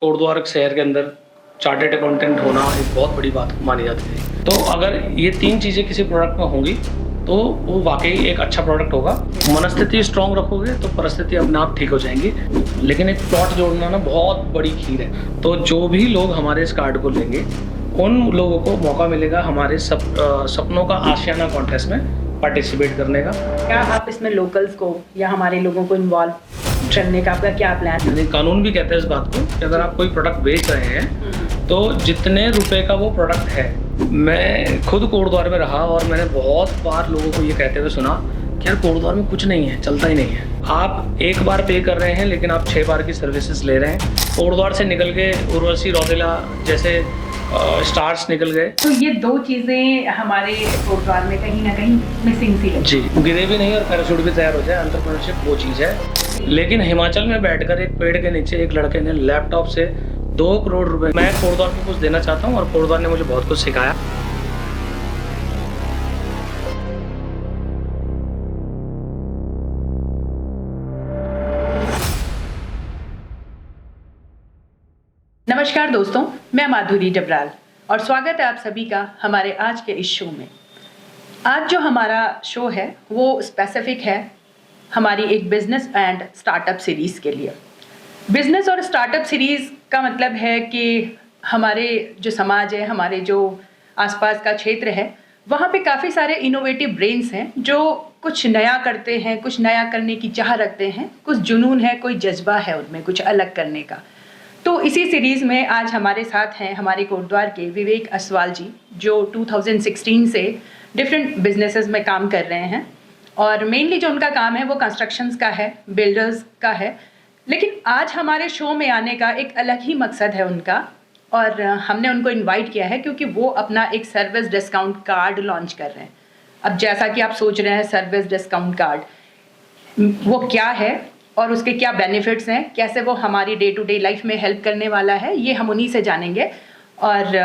कोटद्वार शहर के अंदर चार्टर्ड अकाउंटेंट होना एक बहुत बड़ी बात मानी जाती है। तो अगर ये 3 चीज़ें किसी प्रोडक्ट में होंगी तो वो वाकई एक अच्छा प्रोडक्ट होगा। मनस्थिति स्ट्रांग रखोगे तो परिस्थिति अपने आप ठीक हो जाएंगी। लेकिन एक प्लॉट जोड़ना ना बहुत बड़ी खीर है। तो जो भी लोग हमारे इस कार्ड को लेंगे उन लोगों को मौका मिलेगा हमारे सपनों का आशियाना कॉन्टेस्ट में पार्टिसिपेट करने का। क्या आप इसमें लोकल्स को या हमारे लोगों को इन्वॉल्व करने का आपका क्या प्लान है? कानून भी कहता है इस बात को कि अगर आप कोई प्रोडक्ट बेच रहे हैं तो जितने रुपए का वो प्रोडक्ट है, मैं खुद कोटद्वार में रहा और मैंने बहुत बार लोगों को ये कहते हुए सुना कि यार कोटद्वार में कुछ नहीं है, चलता ही नहीं है। आप एक बार पे कर रहे हैं लेकिन आप 6 बार की सर्विसेज ले रहे हैं। कोटद्वार से निकल के उर्वशी रौतेला जैसे स्टार्स निकल गए। तो ये 2 चीज़ें हमारे कोटद्वार में कहीं ना कहीं मिसिंग सी लगती जी, गिरे भी नहीं और पैराशूट भी तैयार हो जाए, एंटरप्रेन्योरशिप वो चीज़ है। लेकिन हिमाचल में बैठकर एक पेड़ के नीचे एक लड़के ने लैपटॉप से 2 करोड़ रुपए, मैं कोटद्वार को कुछ देना चाहता हूँ और कोटद्वार ने मुझे बहुत कुछ सिखाया। नमस्कार दोस्तों, मैं माधुरी डबराल और स्वागत है आप सभी का हमारे आज के इस शो में। आज जो हमारा शो है वो स्पेसिफिक है हमारी एक बिजनेस एंड स्टार्टअप सीरीज़ के लिए। बिजनेस और स्टार्टअप सीरीज़ का मतलब है कि हमारे जो समाज है, हमारे जो आसपास का क्षेत्र है, वहाँ पे काफ़ी सारे इनोवेटिव ब्रेन्स हैं जो कुछ नया करते हैं, कुछ नया करने की चाह रखते हैं, कुछ जुनून है, कोई जज्बा है उनमें कुछ अलग करने का। तो इसी सीरीज़ में आज हमारे साथ हैं हमारे कोटद्वार के विवेक असवाल जी, जो 2016 से डिफरेंट बिजनेसेस में काम कर रहे हैं और मेनली जो उनका काम है वो कंस्ट्रक्शंस का है, बिल्डर्स का है। लेकिन आज हमारे शो में आने का एक अलग ही मकसद है उनका और हमने उनको इनवाइट किया है क्योंकि वो अपना एक सर्विस डिस्काउंट कार्ड लॉन्च कर रहे हैं। अब जैसा कि आप सोच रहे हैं सर्विस डिस्काउंट कार्ड वो क्या है और उसके क्या बेनिफिट्स हैं, कैसे वो हमारी डे टू डे लाइफ में हेल्प करने वाला है, ये हम उन्हीं से जानेंगे। और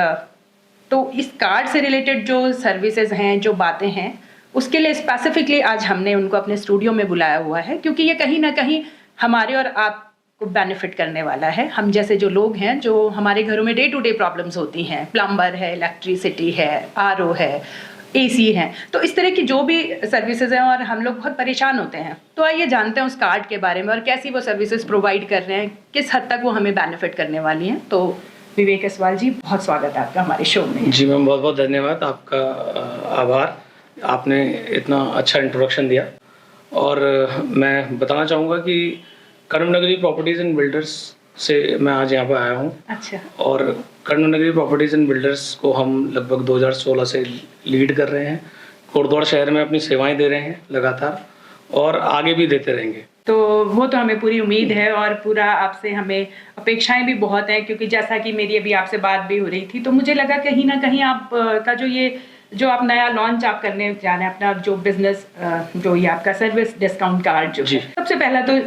तो इस कार्ड से रिलेटेड जो सर्विसेज हैं, जो बातें हैं, उसके लिए स्पेसिफिकली आज हमने उनको अपने स्टूडियो में बुलाया हुआ है क्योंकि ये कहीं ना कहीं हमारे और आपको बेनिफिट करने वाला है। हम जैसे जो लोग हैं, जो हमारे घरों में डे टू डे प्रॉब्लम्स होती हैं, प्लम्बर है, इलेक्ट्रिसिटी है, आरओ है, एसी हैं, तो इस तरह की जो भी सर्विसेज हैं और हम लोग बहुत परेशान होते हैं। तो आइए जानते हैं उस कार्ड के बारे में और कैसी वो सर्विसेज प्रोवाइड कर रहे हैं, किस हद तक वो हमें बेनिफिट करने वाली हैं। तो विवेक असवाल जी, बहुत स्वागत है आपका हमारे शो में। जी मैम, बहुत बहुत धन्यवाद, आपका आभार, आपने इतना अच्छा इंट्रोडक्शन दिया। और मैं बताना चाहूँगा कि कर्म नगरी प्रॉपर्टीज़ एंड बिल्डर्स से मैं आज यहाँ पर आया हूँ। अच्छा। और कर्म नगरी प्रॉपर्टीज़ एंड बिल्डर्स को हम लगभग 2016 से लीड कर रहे हैं। कोटद्वार शहर में अपनी सेवाएं दे रहे हैं लगातार और आगे भी देते रहेंगे। तो वो तो हमें पूरी उम्मीद है और पूरा आपसे हमें अपेक्षाएं भी बहुत हैं क्योंकि जैसा कि मेरी अभी आपसे बात भी हो रही थी तो मुझे लगा कहीं ना कहीं आप का जो आप नया लॉन्च आप करने जा रहे हैं अपना जो बिजनेस, जो ये आपका सर्विस डिस्काउंट कार्ड जो है, सबसे पहला तो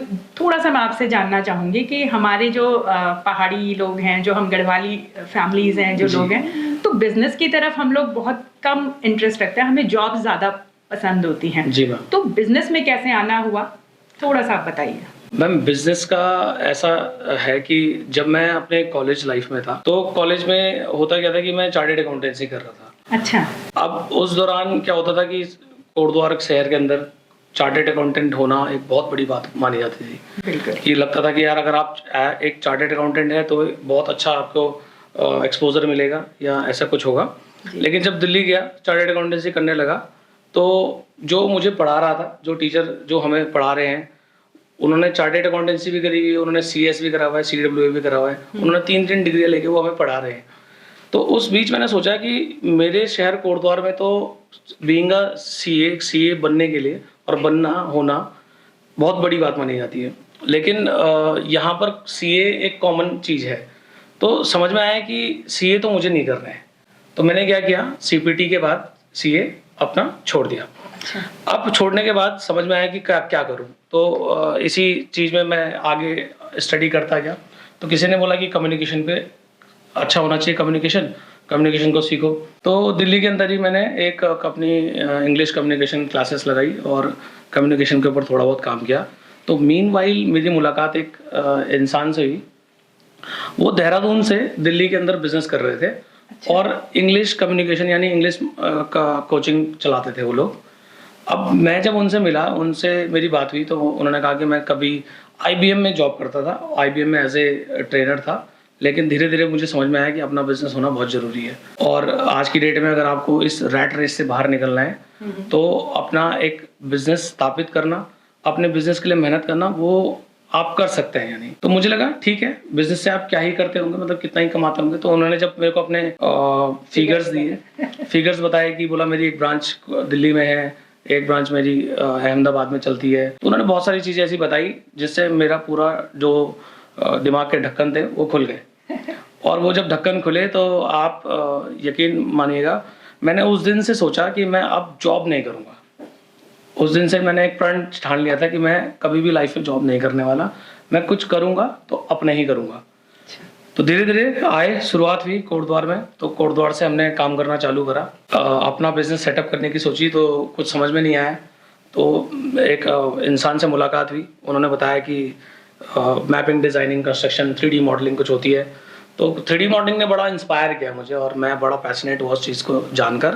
थोड़ा सा मैं आपसे जानना चाहूँगी कि हमारे जो पहाड़ी लोग हैं, जो हम गढ़वाली फैमिलीज हैं, जो लोग हैं, तो बिजनेस की तरफ हम लोग बहुत कम इंटरेस्ट रखते हैं, हमें जॉब ज़्यादा पसंद होती हैं। जी मैम। तो बिजनेस में कैसे आना हुआ, थोड़ा सा आप बताइए। मैम, बिजनेस का ऐसा है कि जब मैं अपने कॉलेज लाइफ में था तो कॉलेज में होता क्या था कि मैं चार्टर्ड अकाउंटेंसी कर रहा था। अच्छा। अब उस दौरान क्या होता था कि कोटद्वार शहर के अंदर चार्टर्ड अकाउंटेंट होना एक बहुत बड़ी बात मानी जाती थी। बिल्कुल। कि लगता था कि यार अगर आप एक चार्टर्ड अकाउंटेंट है तो बहुत अच्छा आपको एक्सपोजर मिलेगा या ऐसा कुछ होगा। लेकिन जब दिल्ली गया, चार्टर्ड अकाउंटेंसी करने लगा, तो जो मुझे पढ़ा रहा था, जो टीचर जो हमें पढ़ा रहे हैं, उन्होंने चार्टर्ड अकाउंटेंसी भी करी हुई है, उन्होंने CS भी करा हुआ है, CWA भी करा हुआ है, उन्होंने 3 डिग्रियाँ लेके वो हमें पढ़ा रहे हैं। तो उस बीच मैंने सोचा कि मेरे शहर कोटद्वार में तो बीइंग अ CA बनने के लिए और बनना होना बहुत बड़ी बात मानी जाती है। लेकिन यहाँ पर CA एक कॉमन चीज़ है। तो समझ में आया कि CA तो मुझे नहीं करना है। तो मैंने क्या किया, CPT के बाद CA अपना छोड़ दिया। अच्छा। अब छोड़ने के बाद समझ में आया कि क्या करूं। तो इसी चीज़ में मैं आगे स्टडी करता गया। तो किसी ने बोला कि कम्युनिकेशन पे अच्छा होना चाहिए, कम्युनिकेशन को सीखो। तो दिल्ली के अंदर ही मैंने एक अपनी इंग्लिश कम्युनिकेशन क्लासेस लगाई और कम्युनिकेशन के ऊपर थोड़ा बहुत काम किया। तो मीनवाइल मेरी मुलाकात एक इंसान से हुई वो देहरादून से दिल्ली के अंदर बिजनेस कर रहे थे। और इंग्लिश कम्युनिकेशन यानी इंग्लिश का कोचिंग चलाते थे वो लोग। अब मैं जब उनसे मिला, उनसे मेरी बात हुई, तो उन्होंने कहा कि मैं कभी IBM में जॉब करता था, IBM में एज ए ट्रेनर था, लेकिन धीरे धीरे मुझे समझ में आया कि अपना बिजनेस होना बहुत ज़रूरी है। और आज की डेट में अगर आपको इस रैट रेस से बाहर निकलना है तो अपना एक बिजनेस स्थापित करना, अपने बिजनेस के लिए मेहनत करना, वो आप कर सकते हैं। यानी तो मुझे लगा ठीक है, बिजनेस से आप क्या ही करते होंगे, मतलब कितना ही कमाते होंगे। तो उन्होंने जब मेरे को अपने फिगर्स दिए, फिगर्स बताए कि बोला मेरी एक ब्रांच दिल्ली में है, एक ब्रांच मेरी अहमदाबाद में चलती है। तो उन्होंने बहुत सारी चीज़ें ऐसी बताई जिससे मेरा पूरा जो दिमाग के ढक्कन थे वो खुल गए। और वो जब ढक्कन खुले तो आप यकीन मानिएगा, मैंने उस दिन से सोचा कि मैं अब जॉब नहीं करूँगा। उस दिन से मैंने एक प्रण ठान लिया था कि मैं कभी भी लाइफ में जॉब नहीं करने वाला, मैं कुछ करूँगा तो अपने ही करूँगा। तो धीरे धीरे आए, शुरुआत हुई कोटद्वार में। तो कोटद्वार से हमने काम करना चालू करा। अपना बिजनेस सेटअप करने की सोची तो कुछ समझ में नहीं आया। तो एक इंसान से मुलाकात हुई, उन्होंने बताया कि mapping, designing, construction, 3D modelling कुछ होती है। तो 3D मॉडलिंग ने बड़ा इंस्पायर किया मुझे और मैं बड़ा पैशनेट हुआ उस चीज़ को जानकर।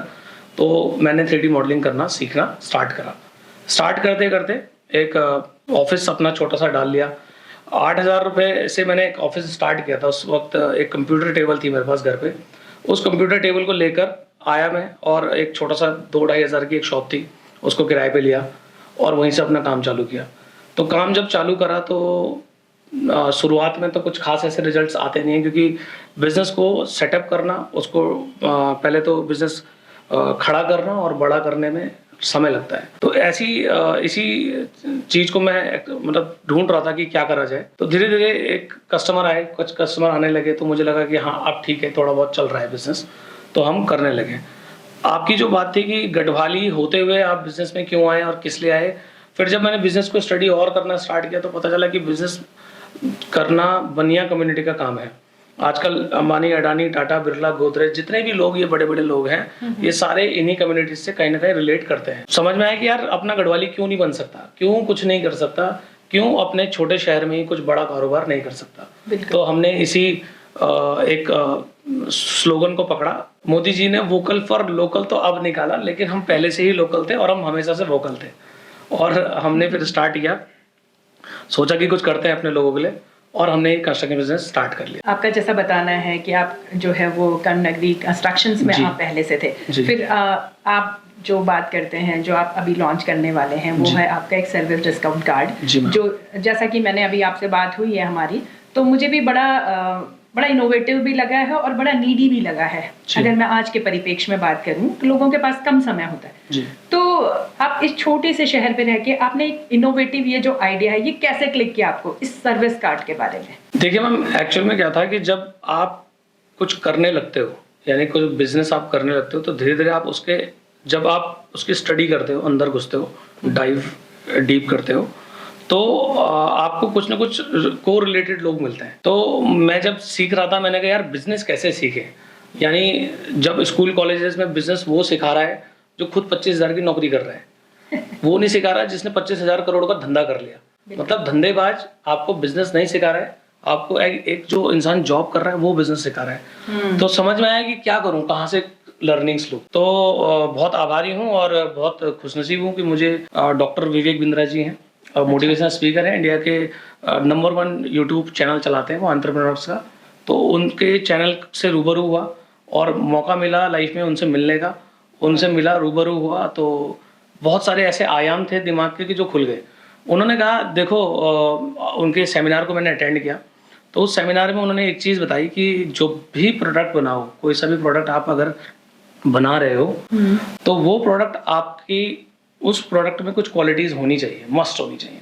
तो मैंने 3D मॉडलिंग करना सीखना स्टार्ट करा। स्टार्ट करते करते एक ऑफिस अपना छोटा सा डाल लिया। 8,000 रुपये से मैंने एक ऑफिस स्टार्ट किया था। उस वक्त एक कंप्यूटर टेबल थी मेरे पास घर पे। उस कंप्यूटर टेबल को लेकर आया मैं और एक छोटा सा 2-2.5 हज़ार की एक शॉप थी, उसको किराए पे लिया और वहीं से अपना काम चालू किया। तो काम जब चालू करा तो शुरुआत में तो कुछ खास ऐसे रिजल्ट्स आते नहीं हैं, क्योंकि बिज़नेस को सेटअप करना, उसको पहले तो बिज़नेस खड़ा करना और बड़ा करने में समय लगता है। तो ऐसी इसी चीज़ को मैं मतलब ढूंढ रहा था कि क्या करा जाए। तो धीरे धीरे एक कस्टमर आए, कुछ कस्टमर आने लगे, तो मुझे लगा कि हाँ अब ठीक है, थोड़ा बहुत चल रहा है बिजनेस, तो हम करने लगे। आपकी जो बात थी कि गढ़वाली होते हुए आप बिजनेस में क्यों आए और किस लिए आए, फिर जब मैंने बिजनेस को स्टडी और करना स्टार्ट किया तो पता चला कि बिजनेस करना बनिया कम्युनिटी का काम है। आजकल अंबानी, अडानी, टाटा, बिरला, गोदरेज, जितने भी लोग, ये बड़े बड़े लोग हैं, ये सारे इन्हीं कम्युनिटीज से कहीं ना कहीं रिलेट करते हैं। समझ में आया कि यार अपना गढ़वाली क्यों नहीं बन सकता, क्यों कुछ नहीं कर सकता, क्यों अपने छोटे शहर में ही कुछ बड़ा कारोबार नहीं कर सकता। तो हमने इसी एक स्लोगन को पकड़ा। मोदी जी ने वोकल फॉर लोकल तो अब निकाला, लेकिन हम पहले से ही लोकल थे और हम हमेशा से वोकल थे। और हमने फिर स्टार्ट किया, सोचा कि कुछ करते हैं अपने लोगों के लिए, और हमने कंस्ट्रक्शन बिजनेस स्टार्ट कर लिया। आपका जैसा बताना है कि आप जो है वो कर्णनगरी कंस्ट्रक्शंस में आप पहले से थे, फिर आप जो बात करते हैं, जो आप अभी लॉन्च करने वाले हैं, वो है आपका एक सर्विस डिस्काउंट कार्ड, जो जैसा कि मैंने अभी आपसे बात हुई है हमारी, तो मुझे भी बड़ा इनोवेटिव भी लगा है और बड़ा नीडी भी लगा है। अगर मैं आज के परिप्रेक्ष्य में बात करूं तो लोगों के पास कम समय होता है, तो आप इस छोटे से शहर पे रह के आपने एक इनोवेटिव ये जो आइडिया है, ये कैसे क्लिक किया आपको इस सर्विस कार्ड के बारे में? देखिए मैम, एक्चुअल में क्या था कि जब आप कुछ करने लगते हो, यानी कोई बिजनेस आप करने लगते हो, तो धीरे धीरे आप जब आप उसकी स्टडी करते हो, अंदर घुसते हो, डाइव डीप करते हो, तो आपको कुछ ना कुछ को रिलेटेड लोग मिलते हैं। तो मैं जब सीख रहा था, मैंने कहा यार बिजनेस कैसे सीखे। यानी जब स्कूल कॉलेजेस में बिजनेस वो सिखा रहा है जो खुद 25,000 की नौकरी कर रहा है, वो नहीं सिखा रहा है जिसने 25,000 करोड़ का धंधा कर लिया। मतलब धंधेबाज आपको बिजनेस नहीं सिखा रहा है, आपको एक जो इंसान जॉब कर रहा है वो बिजनेस सिखा रहा है। तो समझ में आया कि क्या करूं, कहाँ से लर्निंग्स लूं। तो बहुत आभारी हूँ और बहुत खुशनसीब हूँ कि मुझे डॉक्टर विवेक बिंद्रा जी हैं, मोटिवेशनल स्पीकर है, इंडिया के नंबर 1 यूट्यूब चैनल चलाते हैं वो एंटरप्रेन्योर्स का। तो उनके चैनल से रूबरू हुआ और मौका मिला लाइफ में उनसे मिलने का, उनसे मिला, रूबरू हुआ, तो बहुत सारे ऐसे आयाम थे दिमाग के कि जो खुल गए। उन्होंने कहा देखो, उनके सेमिनार को मैंने अटेंड किया, तो उस सेमिनार में उन्होंने एक चीज़ बताई कि जो भी प्रोडक्ट बनाओ, कोई सा भी प्रोडक्ट आप अगर बना रहे हो, तो वो प्रोडक्ट आपकी उस प्रोडक्ट में कुछ क्वालिटीज़ होनी चाहिए, मस्ट होनी चाहिए।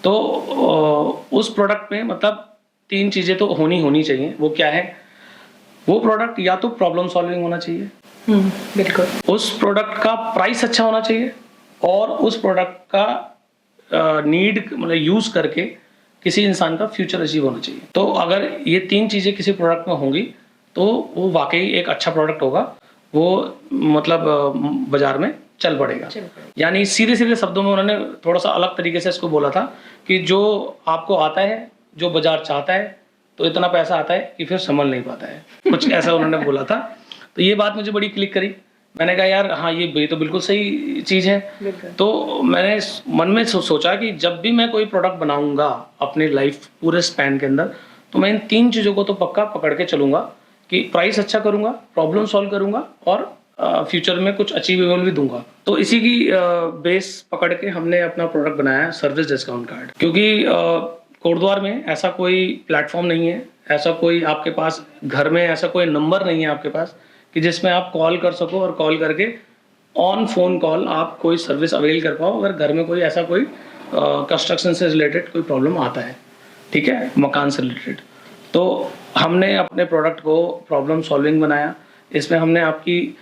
तो उस प्रोडक्ट में मतलब 3 चीज़ें तो होनी चाहिए। वो क्या है? वो प्रोडक्ट या तो प्रॉब्लम सॉल्विंग होना चाहिए, बिल्कुल, उस प्रोडक्ट का प्राइस अच्छा होना चाहिए, और उस प्रोडक्ट का नीड मतलब यूज़ करके किसी इंसान का फ्यूचर अचीव होना चाहिए। तो अगर ये 3 चीज़ें किसी प्रोडक्ट में होंगी तो वो वाकई एक अच्छा प्रोडक्ट होगा, वो मतलब बाजार में चल पड़ेगा। यानी सीधे सीधे शब्दों में उन्होंने थोड़ा सा अलग तरीके से इसको बोला था कि जो आपको आता है, जो बाजार चाहता है, तो इतना पैसा आता है कि फिर संभल नहीं पाता है, कुछ ऐसा उन्होंने बोला था। तो ये बात मुझे बड़ी क्लिक करी। मैंने कहा यार हाँ ये तो बिल्कुल सही चीज़ है। तो मैंने मन में सोचा कि जब भी मैं कोई प्रोडक्ट बनाऊंगा अपने लाइफ पूरे स्पैन के अंदर, तो मैं इन 3 चीज़ों को तो पक्का पकड़ के चलूंगा कि प्राइस अच्छा करूंगा, प्रॉब्लम सॉल्व करूंगा और फ्यूचर में कुछ अचीवेबल भी दूंगा। तो इसी की बेस पकड़ के हमने अपना प्रोडक्ट बनाया सर्विस डिस्काउंट कार्ड। क्योंकि कोटद्वार में ऐसा कोई प्लेटफॉर्म नहीं है, ऐसा कोई आपके पास घर में ऐसा कोई नंबर नहीं है आपके पास कि जिसमें आप कॉल कर सको और कॉल करके ऑन फोन कॉल आप कोई सर्विस अवेल कर पाओ अगर घर में कोई ऐसा कोई कंस्ट्रक्शन से रिलेटेड कोई प्रॉब्लम आता है, ठीक है, मकान से रिलेटेड। तो हमने अपने प्रोडक्ट को प्रॉब्लम सॉल्विंग बनाया। इसमें हमने आपकी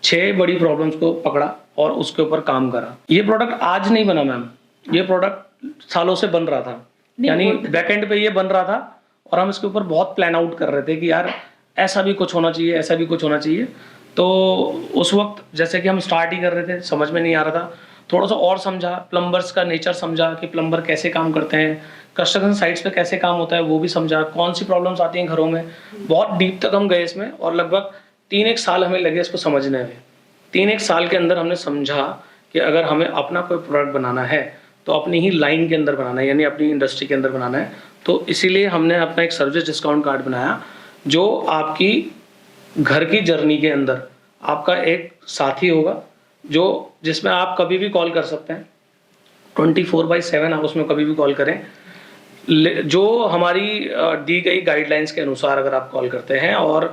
6 बड़ी प्रॉब्लम्स को पकड़ा और उसके ऊपर काम करा। ये प्रोडक्ट आज नहीं बना मैम, ये प्रोडक्ट सालों से बन रहा था, यानी बैकएंड पे ये बन रहा था और हम इसके ऊपर बहुत प्लान आउट कर रहे थे कि यार ऐसा भी कुछ होना चाहिए, ऐसा भी कुछ होना चाहिए। तो उस वक्त जैसे कि हम स्टार्ट ही कर रहे थे, समझ में नहीं आ रहा था, थोड़ा सा और समझा, प्लम्बर्स का नेचर समझा कि प्लम्बर कैसे काम करते हैं, कंस्ट्रक्शन साइट्स पे कैसे काम होता है वो भी समझा, कौन सी प्रॉब्लम्स आती हैं घरों में। बहुत डीप तक हम गए इसमें और लगभग 3-1 साल हमें लगे इसको समझने में। 3-1 साल के अंदर हमने समझा कि अगर हमें अपना कोई प्रोडक्ट बनाना है तो अपनी ही लाइन के अंदर बनाना है, यानी अपनी इंडस्ट्री के अंदर बनाना है। तो इसीलिए हमने अपना एक सर्विस डिस्काउंट कार्ड बनाया जो आपकी घर की जर्नी के अंदर आपका एक साथी होगा, जो जिसमें आप कभी भी कॉल कर सकते हैं, 24/7 आप उसमें कभी भी कॉल करें। जो हमारी दी गई गाइडलाइंस के अनुसार अगर आप कॉल करते हैं और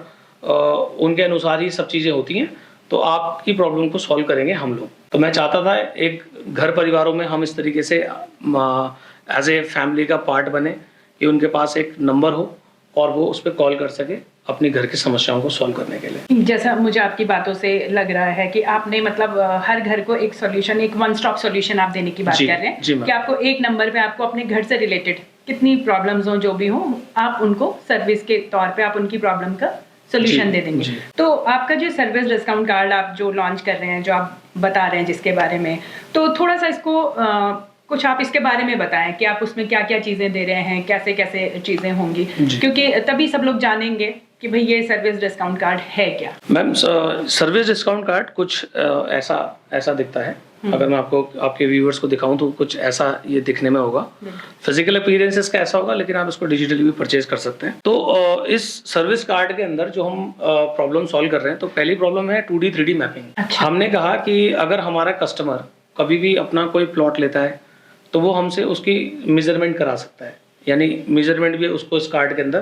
उनके अनुसार ही सब चीज़ें होती हैं, तो आपकी प्रॉब्लम को सॉल्व करेंगे हम लोग। तो मैं चाहता था एक घर परिवारों में हम इस तरीके से एज ए फैमिली का पार्ट बने कि उनके पास एक नंबर हो और वो उस पर कॉल कर सके अपनी घर की समस्याओं को सॉल्व करने के लिए। जैसा मुझे आपकी बातों से लग रहा है कि आपने मतलब हर घर को एक सॉल्यूशन, एक वन स्टॉप सॉल्यूशन आप देने की बात कर रहे हैं कि आपको एक नंबर पे आपको अपने घर से रिलेटेड कितनी प्रॉब्लम्स हो, जो भी हो, आप उनको सर्विस के तौर पे आप उनकी प्रॉब्लम का सोल्यूशन दे देंगे। तो आपका जो सर्विस डिस्काउंट कार्ड आप जो लॉन्च कर रहे हैं, जो आप बता रहे हैं जिसके बारे में, तो थोड़ा सा इसको कुछ आप इसके बारे में बताएं कि आप उसमें क्या क्या चीज़ें दे रहे हैं, कैसे कैसे चीज़ें होंगी, क्योंकि तभी सब लोग जानेंगे कि भाई ये सर्विस डिस्काउंट कार्ड है क्या। मैम सर्विस डिस्काउंट कार्ड कुछ ऐसा दिखता है। अगर मैं आपको आपके व्यूअर्स को दिखाऊं तो कुछ ऐसा ये दिखने में होगा। फिजिकल अपीयरेंस इसका ऐसा होगा, लेकिन आप इसको डिजिटली भी परचेज कर सकते हैं। तो इस सर्विस कार्ड के अंदर जो हम प्रॉब्लम सॉल्व कर रहे हैं, तो पहली प्रॉब्लम है 2D 3D मैपिंग। अच्छा। हमने कहा कि अगर हमारा कस्टमर कभी भी अपना कोई प्लॉट लेता है तो वो हमसे उसकी मेजरमेंट करा सकता है, यानी मेजरमेंट भी उसको इस कार्ड के अंदर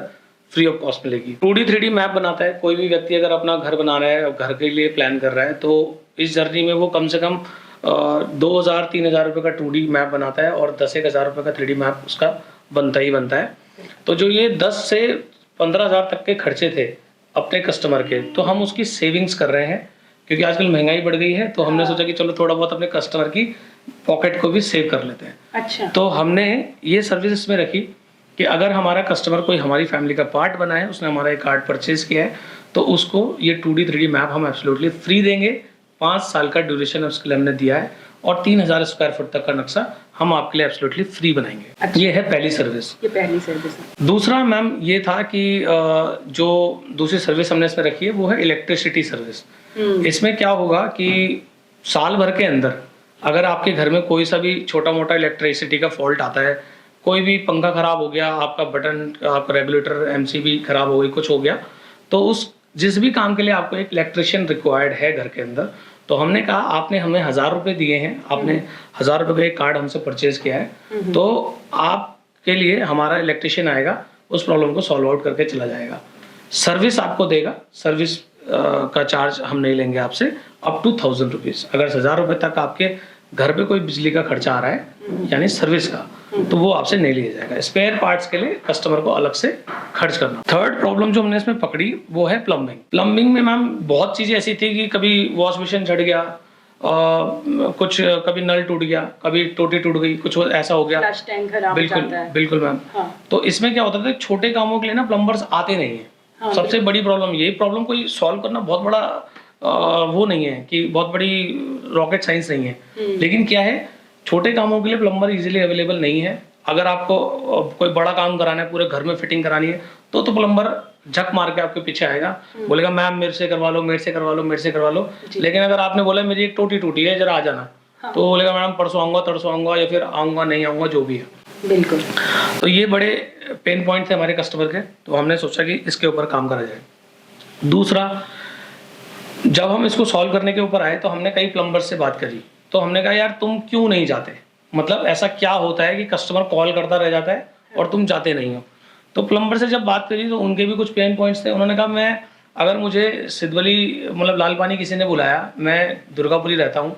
फ्री ऑफ कॉस्ट मिलेगी। 2D 3D मैप बनाता है कोई भी व्यक्ति, अगर अपना घर बना रहा है, घर के लिए प्लान कर रहा है, तो इस जर्नी में वो कम से कम 2,000-3,000 रुपये का 2D मैप बनाता है और 10,000 रुपये का 3D मैप उसका बनता ही बनता है। तो जो ये 10 से 15,000 तक के खर्चे थे अपने कस्टमर के, तो हम उसकी सेविंग्स कर रहे हैं, क्योंकि आजकल महंगाई बढ़ गई है। तो हमने सोचा कि चलो थोड़ा बहुत अपने कस्टमर की पॉकेट को भी सेव कर लेते हैं। अच्छा। तो हमने ये सर्विस इसमें रखी कि अगर हमारा कस्टमर कोई हमारी फैमिली का पार्ट बना है, उसने हमारा एक कार्ड परचेज किया है, तो उसको ये 2D 3D मैप हम एब्सोल्युटली फ्री देंगे। 5 साल का ड्यूरेशन उसके लिए हमने दिया है और 3,000 स्क्वायर फुट तक का नक्शा हम आपके लिए एब्सोल्युटली फ्री बनाएंगे। अच्छा। ये है पहली सर्विस। ये पहली सर्विस है। दूसरा मैम ये था कि जो दूसरी सर्विस हमने इसमें रखी है वो है इलेक्ट्रिसिटी सर्विस। इसमें क्या होगा कि साल भर के अंदर अगर आपके घर में कोई सा भी छोटा मोटा इलेक्ट्रिसिटी का फॉल्ट आता है, कोई भी पंखा खराब हो गया, आपका बटन, आपका रेगुलेटर MCB खराब हो गई, कुछ हो गया, तो उस जिस भी काम के लिए आपको एक इलेक्ट्रिशियन रिक्वायर्ड है घर के अंदर, तो हमने कहा आपने हमें 1,000 रुपये दिए हैं, आपने 1,000 रुपये का एक कार्ड हमसे परचेज किया है, तो आपके लिए हमारा इलेक्ट्रिशियन आएगा, उस प्रॉब्लम को सॉल्व आउट करके चला जाएगा। सर्विस आपको देगा, सर्विस का चार्ज हम नहीं लेंगे आपसे, अप टू 1,000 रुपीज़। अगर 1,000 रुपये तक आपके घर पे कोई बिजली का खर्चा आ रहा है, यानी सर्विस का, तो वो आपसे नहीं लिया जाएगा। स्पेयर पार्ट्स के लिए कस्टमर को अलग से खर्च करना। थर्ड प्रॉब्लम जो हमने इसमें पकड़ी वो है प्लम्बिंग। प्लम्बिंग में मैम बहुत चीज़ें ऐसी थी कि कभी वॉश बेसिन झड़ गया, कुछ कभी नल टूट गया, कभी टोटी टूट गई, कुछ ऐसा हो गया, फ्लश टैंक खराब हो जाता है। बिल्कुल मैम। हाँ। तो इसमें क्या होता था, छोटे कामों के लिए ना प्लम्बर्स आते नहीं है। हाँ, सबसे बड़ी प्रॉब्लम ये प्रॉब्लम कोई सॉल्व करना बहुत बड़ा वो नहीं है कि बहुत बड़ी रॉकेट साइंस नहीं है, लेकिन क्या है, छोटे कामों के लिए प्लम्बर इजीली अवेलेबल नहीं है। अगर आपको कोई बड़ा काम कराना है, पूरे घर में फिटिंग करानी है, तो प्लम्बर झक मार के आपके पीछे आएगा, बोलेगा मैम मेरे से करवा लो, मेरे से करवा लो, मेरे से करवा लो। लेकिन अगर आपने बोला मेरी एक टोटी टूटी है, जरा आ जाना, तो बोलेगा मैडम परसों आऊंगा, तरसों आऊंगा, या फिर आऊंगा नहीं आऊंगा, जो भी है। बिल्कुल। तो ये बड़े पेन पॉइंट थे हमारे कस्टमर के, तो हमने सोचा कि इसके ऊपर काम करा जाए। दूसरा, जब हम इसको सॉल्व करने के ऊपर आए तो हमने कई प्लम्बर से बात करी, तो हमने कहा यार तुम क्यों नहीं जाते, मतलब ऐसा क्या होता है कि कस्टमर कॉल करता रह जाता है और तुम जाते नहीं हो। तो प्लम्बर से जब बात करी तो उनके भी कुछ पेन पॉइंट्स थे। उन्होंने कहा मैं, अगर मुझे सिद्धवली मतलब लालपानी किसी ने बुलाया, मैं दुर्गापुरी रहता हूँ,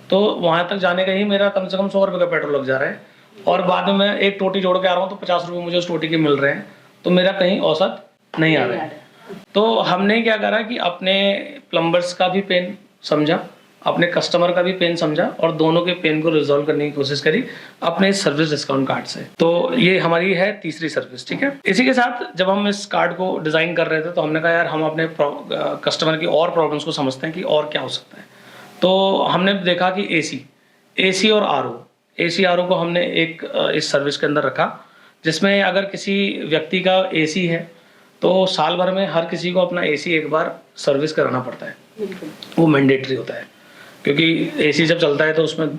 तो वहाँ तक जाने का ही मेरा कम से कम 100 रुपये का पेट्रोल लग जा रहा है, और बाद में मैं एक टोटी जोड़ के आ रहा हूँ तो 50 रुपये मुझे उस टोटी के मिल रहे हैं, तो मेरा कहीं औसत नहीं आ रहा है। तो हमने क्या करा कि अपने प्लम्बर्स का भी पेन समझा, अपने कस्टमर का भी पेन समझा, और दोनों के पेन को रिजॉल्व करने की कोशिश करी अपने सर्विस डिस्काउंट कार्ड से। तो ये हमारी है तीसरी सर्विस, ठीक है। इसी के साथ जब हम इस कार्ड को डिज़ाइन कर रहे थे तो हमने कहा यार हम अपने कस्टमर की और प्रॉब्लम्स को समझते हैं कि और क्या हो सकता है। तो हमने देखा कि एसी और एसी आरओ को हमने एक इस सर्विस के अंदर रखा, जिसमें अगर किसी व्यक्ति का एसी है तो साल भर में हर किसी को अपना एसी एक बार सर्विस कराना पड़ता है, वो मैंडेटरी होता है, क्योंकि एसी जब चलता है तो उसमें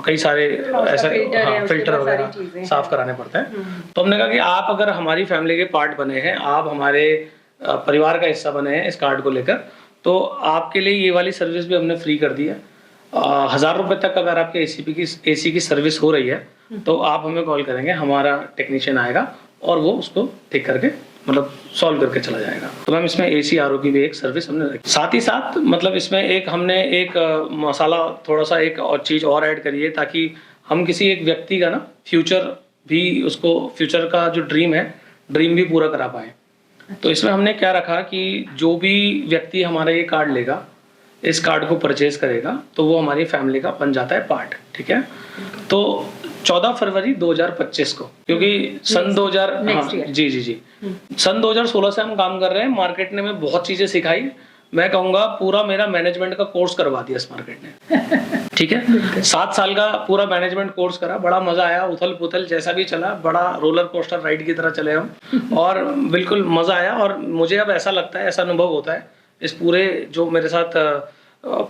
कई सारे ऐसा फिल्टर वगैरह साफ कराने पड़ते हैं। तो हमने कहा कि आप अगर हमारी फैमिली के पार्ट बने हैं, आप हमारे परिवार का हिस्सा बने हैं इस कार्ड को लेकर, तो आपके लिए ये वाली सर्विस भी हमने फ्री कर दी है। 1000 रुपये तक अगर आपके एसी की सर्विस हो रही है तो आप हमें कॉल करेंगे, हमारा टेक्नीशियन आएगा और वो उसको ठीक करके मतलब सॉल्व करके चला जाएगा। तो मैम इसमें एसी आरओ की भी एक सर्विस हमने रखी। साथ ही साथ मतलब इसमें हमने एक मसाला थोड़ा सा एक और चीज़ और ऐड करी है, ताकि हम किसी एक व्यक्ति का ना फ्यूचर का जो ड्रीम भी पूरा करा पाए। तो इसमें हमने क्या रखा कि जो भी व्यक्ति हमारा ये कार्ड लेगा, इस कार्ड को परचेज करेगा, तो वो हमारी फैमिली का बन जाता है पार्ट, ठीक है। तो 14 फरवरी 2025 को, क्योंकि सन 2016 से हम काम कर रहे हैं। मार्केट ने हमें बहुत चीजें सिखाई, मैं कहूँगा पूरा मेरा मैनेजमेंट का कोर्स करवा दिया इस मार्केट ने, ठीक है। 7 साल का पूरा मैनेजमेंट कोर्स करा, बड़ा मजा आया, उथल पुथल जैसा भी चला, बड़ा रोलर कोस्टर राइड की तरह चले हम, और बिल्कुल मजा आया। और मुझे अब ऐसा लगता है, ऐसा अनुभव होता है इस पूरे जो मेरे साथ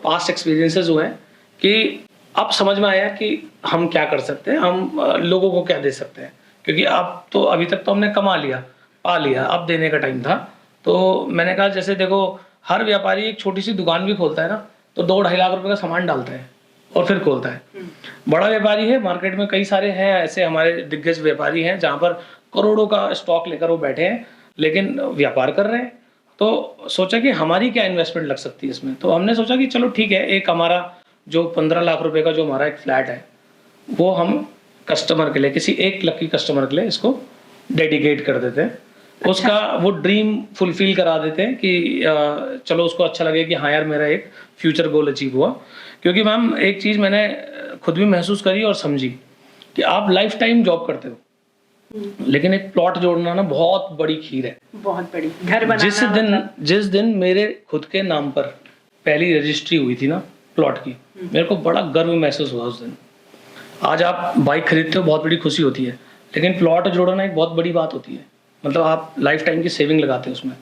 पास्ट एक्सपीरियंसेस हुए हैं, कि अब समझ में आया कि हम क्या कर सकते हैं, हम लोगों को क्या दे सकते हैं, क्योंकि अब तो अभी तक तो हमने कमा लिया, पा लिया, अब देने का टाइम था। तो मैंने कहा जैसे देखो, हर व्यापारी एक छोटी सी दुकान भी खोलता है ना, तो 2-2.5 लाख रुपए का सामान डालता है और फिर खोलता है। बड़ा व्यापारी है, मार्केट में कई सारे हैं ऐसे हमारे दिग्गज व्यापारी हैं जहाँ पर करोड़ों का स्टॉक लेकर वो बैठे हैं, लेकिन व्यापार कर रहे हैं। तो सोचा कि हमारी क्या इन्वेस्टमेंट लग सकती है इसमें। तो हमने सोचा कि चलो ठीक है, एक हमारा जो 15 लाख रुपए का जो हमारा एक फ्लैट है, वो हम कस्टमर के लिए, किसी एक लकी कस्टमर के लिए इसको डेडिकेट कर देते हैं। अच्छा। उसका वो ड्रीम फुलफिल करा देते हैं कि चलो उसको अच्छा लगे कि हाँ यार मेरा एक फ्यूचर गोल अचीव हुआ। क्योंकि मैम एक चीज़ मैंने खुद भी महसूस करी और समझी कि आप लाइफ टाइम जॉब करते हो, लेकिन एक प्लॉट जोड़ना ना बहुत बड़ी खीर है, बहुत बड़ी। घर बनाना जिस दिन मेरे खुद के नाम पर पहली रजिस्ट्री हुई थी ना प्लॉट की, मेरे को बड़ा गर्व महसूस हुआ उस दिन। आज आप बाइक खरीदते हो, बहुत बड़ी खुशी होती है, लेकिन प्लॉट जोड़ना एक बहुत बड़ी बात होती है, मतलब आप लाइफ टाइम की सेविंग लगाते हो उसमें।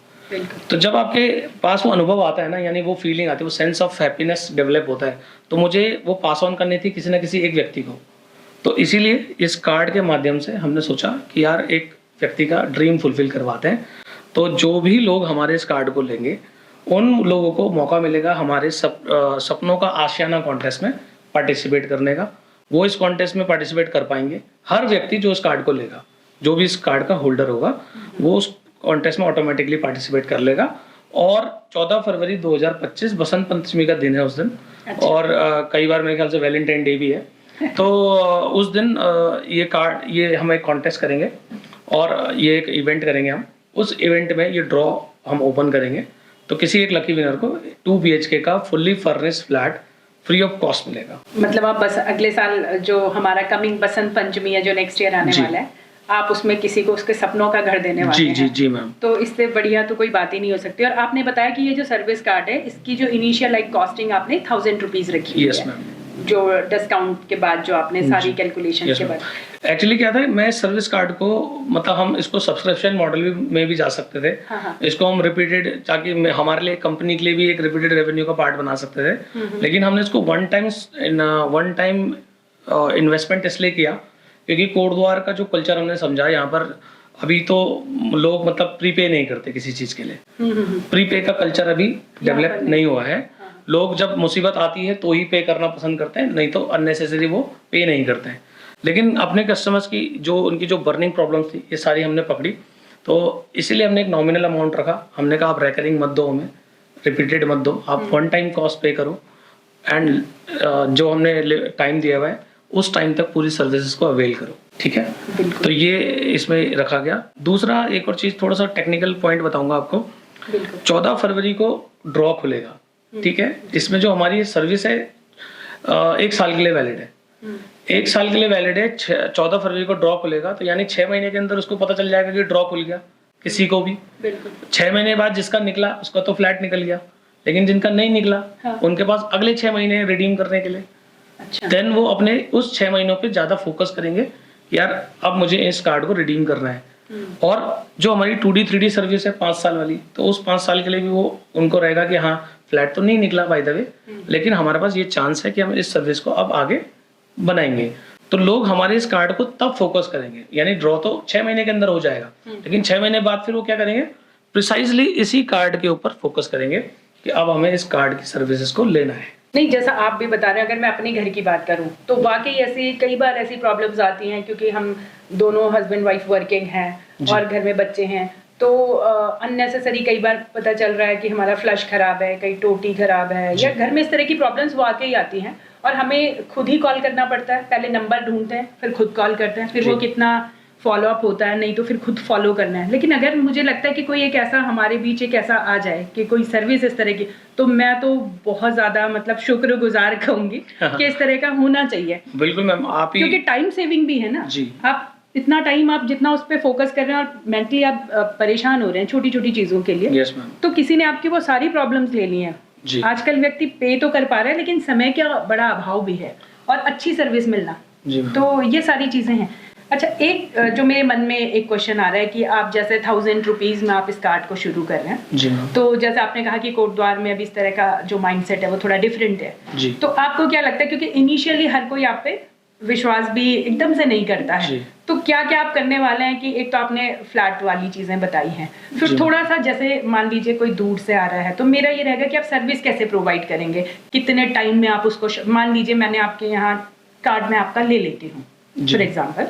तो जब आपके पास वो अनुभव आता है ना, यानी वो फीलिंग आती है, वो सेंस ऑफ हैप्पीनेस डेवलप होता है, तो मुझे वो पास ऑन करनी थी किसी ना किसी एक व्यक्ति को। तो इसीलिए इस कार्ड के माध्यम से हमने सोचा कि यार एक व्यक्ति का ड्रीम फुलफिल करवाते हैं। तो जो भी लोग हमारे इस कार्ड को लेंगे, उन लोगों को मौका मिलेगा हमारे सपनों का आशियाना कॉन्टेस्ट में पार्टिसिपेट करने का। वो इस कॉन्टेस्ट में पार्टिसिपेट कर पाएंगे। हर व्यक्ति जो इस कार्ड को लेगा, जो भी इस कार्ड का होल्डर होगा, वो उस कॉन्टेस्ट में ऑटोमेटिकली पार्टिसिपेट कर लेगा। और 14 फरवरी 2025 बसंत पंचमी का दिन है उस दिन। अच्छा। और कई बार मेरे ख्याल से वैलेंटाइन डे भी है। तो उस दिन ये हम एक कॉन्टेस्ट करेंगे और ये एक इवेंट करेंगे हम। उस इवेंट में ये ड्रॉ हम ओपन करेंगे, तो किसी एक लकी विनर को 2 BHK का fully furnished flat free of cost मिलेगा। मतलब आप बस अगले साल जो हमारा कमिंग बसंत पंचमी है, जो नेक्स्ट ईयर आने वाला है, आप उसमें किसी को उसके सपनों का घर देने वाले हैं। जी मैम। तो इससे बढ़िया तो कोई बात ही नहीं हो सकती। और आपने बताया कि ये जो सर्विस कार्ड है, इसकी जो इनिशियल कॉस्टिंग आपने 1000 रुपीज रखी है। Yes ma'am. जो डिस्काउंट के बाद जो आपने सारी कैलकुलेशन के बाद? एक्चुअली क्या था, मैं सर्विस कार्ड को मतलब हम इसको सब्सक्रिप्शन मॉडल में भी जा सकते थे। हाँ। इसको हम रिपीटेड, ताकि हमारे लिए कंपनी के लिए भी एक रिपीटेड रेवेन्यू का पार्ट बना सकते थे। लेकिन हमने इसको वन टाइम इन्वेस्टमेंट इसलिए किया क्योंकि कोटद्वार का जो कल्चर हमने समझा, यहाँ पर अभी तो लोग मतलब प्रीपे नहीं करते किसी चीज के लिए। प्रीपे का कल्चर अभी डेवलप नहीं हुआ है। लोग जब मुसीबत आती है तो ही पे करना पसंद करते हैं, नहीं तो अननेसेसरी वो पे नहीं करते हैं। लेकिन अपने कस्टमर्स की उनकी जो बर्निंग प्रॉब्लम्स थी, ये सारी हमने पकड़ी, तो इसीलिए हमने एक नॉमिनल अमाउंट रखा। हमने कहा आप रिकरिंग मत दो, हमें रिपीटेड मत दो, आप वन टाइम कॉस्ट पे करो एंड जो हमने टाइम दिया हुआ है उस टाइम तक पूरी सर्विसेज को अवेल करो, ठीक है। तो ये इसमें रखा गया। दूसरा एक और चीज़, थोड़ा सा टेक्निकल पॉइंट बताऊंगा आपको। 14 फरवरी को ड्रॉ खुलेगा, ठीक है। इसमें जो हमारी सर्विस है 1 साल के लिए वैलिड है। 1 साल के लिए वैलिड है। 14 फरवरी को ड्रॉ खुलेगा, तो यानी 6 महीने के अंदर उसको पता चल जाएगा कि ड्रॉ खुल गया। किसी को भी 6 महीने बाद जिसका निकला उसका तो फ्लैट निकल गया, लेकिन जिनका नहीं निकला उनके पास अगले 6 महीने रिडीम करने के लिए। देन वो अपने उस 6 महीनों पे ज्यादा फोकस करेंगे, यार अब मुझे इस कार्ड को रिडीम करना है। और जो हमारी 2D 3D सर्विस है 5 साल वाली, तो उस 5 साल के लिए भी वो उनको रहेगा कि हाँ फ्लैट तो नहीं निकला बाय द वे, लेकिन हमारे पास ये चांस है कि हम इस सर्विस को अब आगे बनाएंगे। तो लोग हमारे इस कार्ड को तब फोकस करेंगे, यानी ड्रॉ तो 6 महीने के अंदर हो जाएगा, लेकिन 6 महीने बाद फिर वो क्या करेंगे, प्रिसाइजली इसी कार्ड के ऊपर फोकस करेंगे कि अब हमें इस कार्ड की सर्विसेज को लेना है। नहीं, जैसा आप भी बता रहे हैं, अगर मैं अपने घर की बात करूं तो वाकई ऐसी कई बार ऐसी प्रॉब्लम्स आती हैं, क्योंकि हम दोनों हस्बैंड वाइफ वर्किंग हैं और घर में बच्चे हैं, तो अननेसेसरी कई बार पता चल रहा है कि हमारा फ्लश खराब है, कहीं टोटी खराब है, या घर में इस तरह की प्रॉब्लम्स वाकई आती हैं और हमें खुद ही कॉल करना पड़ता है। पहले नंबर ढूंढते हैं, फिर खुद कॉल करते हैं, फिर वो कितना फॉलो अप होता है, नहीं तो फिर खुद फॉलो करना है। लेकिन अगर मुझे लगता है कि कोई एक ऐसा हमारे बीच एक ऐसा आ जाए कि कोई सर्विस इस तरह की, तो मैं तो बहुत ज्यादा मतलब शुक्रगुजार कहूंगी कि इस तरह का होना चाहिए। बिल्कुल मैम, आप ही, क्योंकि टाइम सेविंग भी है ना जी। आप इतना टाइम आप जितना उस पर फोकस कर रहे हैं और मेंटली आप परेशान हो रहे हैं छोटी छोटी चीजों के लिए। Yes ma'am. तो किसी ने आपकी वो सारी प्रॉब्लम्स ले ली हैं। आजकल व्यक्ति पे तो कर पा रहा है, लेकिन समय का बड़ा अभाव भी है और अच्छी सर्विस मिलना, तो ये सारी चीजें हैं। अच्छा, एक जो मेरे मन में एक क्वेश्चन आ रहा है कि आप जैसे 1000 रुपीज में आप इस कार्ड को शुरू कर रहे हैं जी, तो जैसे आपने कहा कि कोटद्वार में अभी इस तरह का जो माइंडसेट है वो थोड़ा डिफरेंट है जी। तो आपको क्या लगता है, क्योंकि इनिशियली हर कोई आप पे विश्वास भी एकदम से नहीं करता है, तो क्या क्या आप करने वाले हैं? कि एक तो आपने फ्लैट वाली चीजें बताई हैं, फिर थोड़ा सा जैसे मान लीजिए कोई दूर से आ रहा है, तो मेरा ये रहेगा कि आप सर्विस कैसे प्रोवाइड करेंगे, कितने टाइम में आप उसको, मान लीजिए मैंने आपके यहाँ कार्ड में आपका ले लेती हूँ फॉर एग्जाम्पल,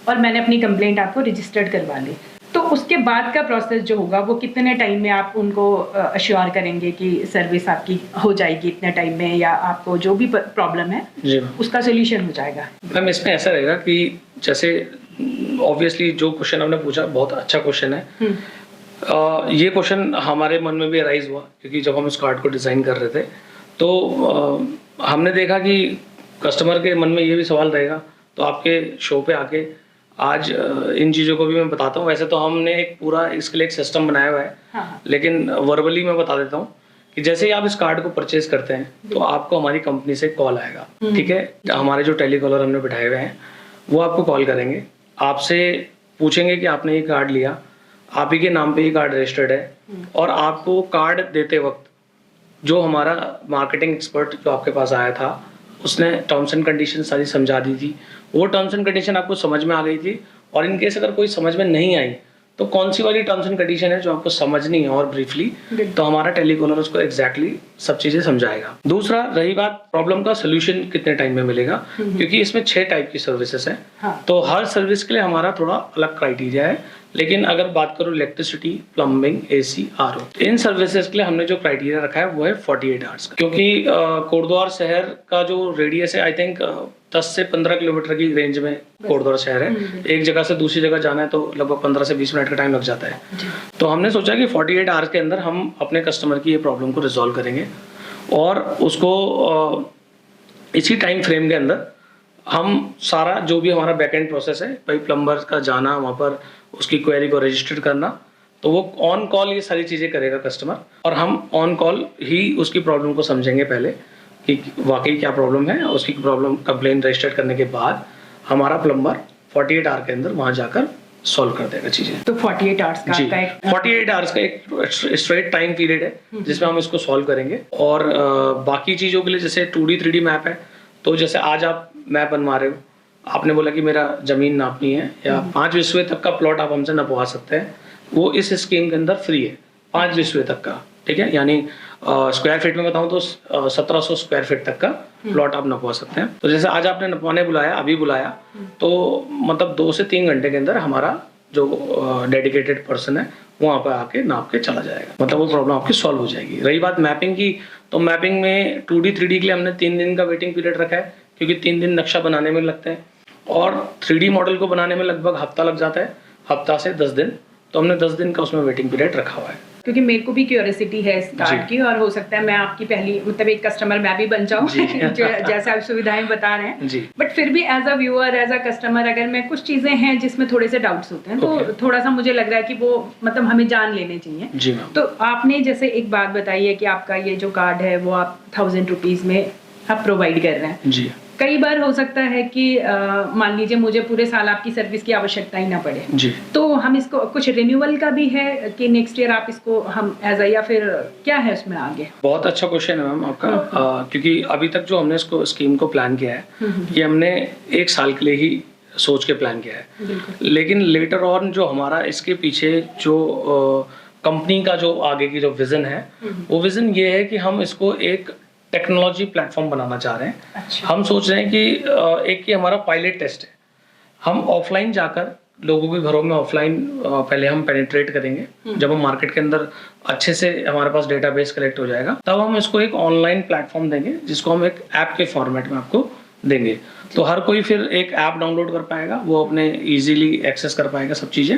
और मैंने अपनी कंप्लेंट आपको रजिस्टर्ड करवा ली, तो उसके बाद का प्रोसेस जो होगा वो कितने टाइम में आप उनको अश्योर करेंगे कि सर्विस आपकी हो जाएगी इतने टाइम में, या आपको जो भी प्रॉब्लम है उसका सोल्यूशन हो जाएगा? मैम, इसमें ऐसा रहेगा कि जैसे ऑब्वियसली जो क्वेश्चन आपने पूछा बहुत अच्छा क्वेश्चन है। ये क्वेश्चन हमारे मन में भी अराइज हुआ, क्योंकि जब हम इस कार्ड को डिज़ाइन कर रहे थे तो हमने देखा कि कस्टमर के मन में ये भी सवाल रहेगा, तो आपके शो पे आके आज इन चीज़ों को भी मैं बताता हूँ। वैसे तो हमने एक पूरा इसके लिए एक सिस्टम बनाया हुआ है, हाँ। लेकिन वर्बली मैं बता देता हूँ कि जैसे ही आप इस कार्ड को परचेज करते हैं तो आपको हमारी कंपनी से कॉल आएगा, ठीक है। हमारे जो टेलीकॉलर हमने बिठाए हुए हैं वो आपको कॉल करेंगे, आपसे पूछेंगे कि आपने ये कार्ड लिया, आप ही के नाम पे ये कार्ड रजिस्टर्ड है, और आपको कार्ड देते वक्त जो हमारा मार्केटिंग एक्सपर्ट जो आपके पास आया था उसने टर्म्स एंड कंडीशन सारी समझा दी थी। वो टर्म्स एंड कंडीशन आपको समझ में आ गई थी, और इन केस अगर कोई समझ में नहीं आई तो कौन सी वाली टर्म्स एंड कंडीशन है जो आपको समझनी है और ब्रीफली, तो हमारा टेलीकॉलर उसको एग्जैक्टली सब चीजें समझाएगा। दूसरा, रही बात प्रॉब्लम का सोल्यूशन कितने टाइम में मिलेगा, क्योंकि इसमें 6 टाइप की सर्विसेज है, हाँ। तो हर सर्विस के लिए हमारा थोड़ा अलग क्राइटेरिया है। लेकिन अगर बात करूँ इलेक्ट्रिसिटी, प्लम्बिंग, एसी, आरओ, इन सर्विसेज के लिए हमने जो क्राइटेरिया रखा है वो है 48 आवर्स का, क्योंकि कोटद्वार शहर का जो रेडियस है आई थिंक 10 से 15 किलोमीटर की रेंज में कोटद्वार शहर है। एक जगह से दूसरी जगह जाना है तो लगभग 15 से 20 मिनट का टाइम लग जाता है। तो हमने सोचा कि 48 आवर्स के अंदर हम अपने कस्टमर की ये प्रॉब्लम को रिजॉल्व करेंगे, और उसको इसी टाइम फ्रेम के अंदर हम सारा जो भी हमारा बैकएंड प्रोसेस है, भाई प्लम्बर का जाना, वहाँ पर उसकी क्वेरी को रजिस्टर करना, तो वो ऑन कॉल ये सारी चीज़ें करेगा कस्टमर, और हम ऑन कॉल ही उसकी प्रॉब्लम को समझेंगे पहले, कि वाकई क्या प्रॉब्लम है। उसकी प्रॉब्लम कंप्लेन रजिस्टर करने के बाद हमारा प्लम्बर 48 आवर के अंदर वहाँ जाकर सॉल्व कर देगा चीजें। तो 48 आवर्स का जी, आपका एक 48 आवर्स का एक स्ट्रेट टाइम पीरियड है जिसमें हम इसको सॉल्व करेंगे। और बाकी चीज़ों के लिए जैसे 2D 3D मैप है, तो जैसे आज आप मैप बनवा रहे हो, आपने बोला कि मेरा ज़मीन नापनी है या 5 विस्वे तक का प्लॉट आप हमसे नपवा सकते हैं, वो इस स्कीम के अंदर फ्री है 5 विस्वे तक का, ठीक है। यानी स्क्वायर फीट में बताऊँ तो 1700 स्क्वायर फीट तक का प्लॉट आप नपवा सकते हैं। तो जैसे आज आपने नपवाने बुलाया, अभी बुलाया, तो मतलब 2 से 3 घंटे के अंदर हमारा जो डेडिकेटेड पर्सन है वहाँ पर आके नाप के चला जाएगा, मतलब वो प्रॉब्लम आपकी सॉल्व हो जाएगी। रही बात मैपिंग की, तो मैपिंग में 2D 3D के लिए हमने 3 दिन का वेटिंग पीरियड रखा है, क्योंकि 3 दिन नक्शा बनाने में लगते हैं और 3D मॉडल को बनाने में लगभग हफ्ता लग जाता है, हफ्ता से 10 दिन। तो हमने 10 दिन का उसमें वेटिंग पीरियड रखा हुआ है। क्योंकि मेरे को भी क्यूरियोसिटी है इस कार्ड की, और हो सकता है मैं आपकी पहली मतलब एक कस्टमर मैं भी बन जाऊँ जैसे आप सुविधाएं बता रहे हैं। बट फिर भी as a viewer, as a customer, अगर मैं कुछ चीजें हैं जिसमें थोड़े से डाउट्स होते हैं, तो थोड़ा सा मुझे लग रहा है कि वो मतलब हमें जान लेने चाहिए। जी तो आपने जैसे एक बात बताई है कि आपका ये जो कार्ड है वो आप 1000 रुपीज में आप प्रोवाइड कर रहे हैं। जी। कई बार हो सकता है कि मान लीजिए मुझे पूरे साल आपकी सर्विस की आवश्यकता ही ना पड़े, जी, तो हम इसको कुछ रिन्यूअल का भी है कि नेक्स्ट ईयर आप इसको हम एज या फिर क्या है उसमें आगे? बहुत अच्छा क्वेश्चन है मैम आपका, क्योंकि अभी तक जो हमने इसको स्कीम को प्लान किया है ये हमने 1 साल के लिए ही सोच के प्लान किया है। लेकिन लेटर ऑन जो हमारा इसके पीछे जो कंपनी का जो आगे की जो विजन है, वो विजन ये है कि हम इसको एक टेक्नोलॉजी प्लेटफॉर्म बनाना चाह रहे हैं। अच्छा। हम सोच रहे हैं कि एक कि हमारा पायलट टेस्ट है, हम ऑफलाइन जाकर लोगों के घरों में ऑफलाइन पहले हम पेनिट्रेट करेंगे। जब हम मार्केट के अंदर अच्छे से हमारे पास डेटाबेस कलेक्ट हो जाएगा, तब हम इसको एक ऑनलाइन प्लेटफॉर्म देंगे जिसको हम एक ऐप के फॉर्मेट में आपको देंगे। तो हर कोई फिर एक ऐप डाउनलोड कर पाएगा, वो अपने इजीली एक्सेस कर पाएगा सब चीजें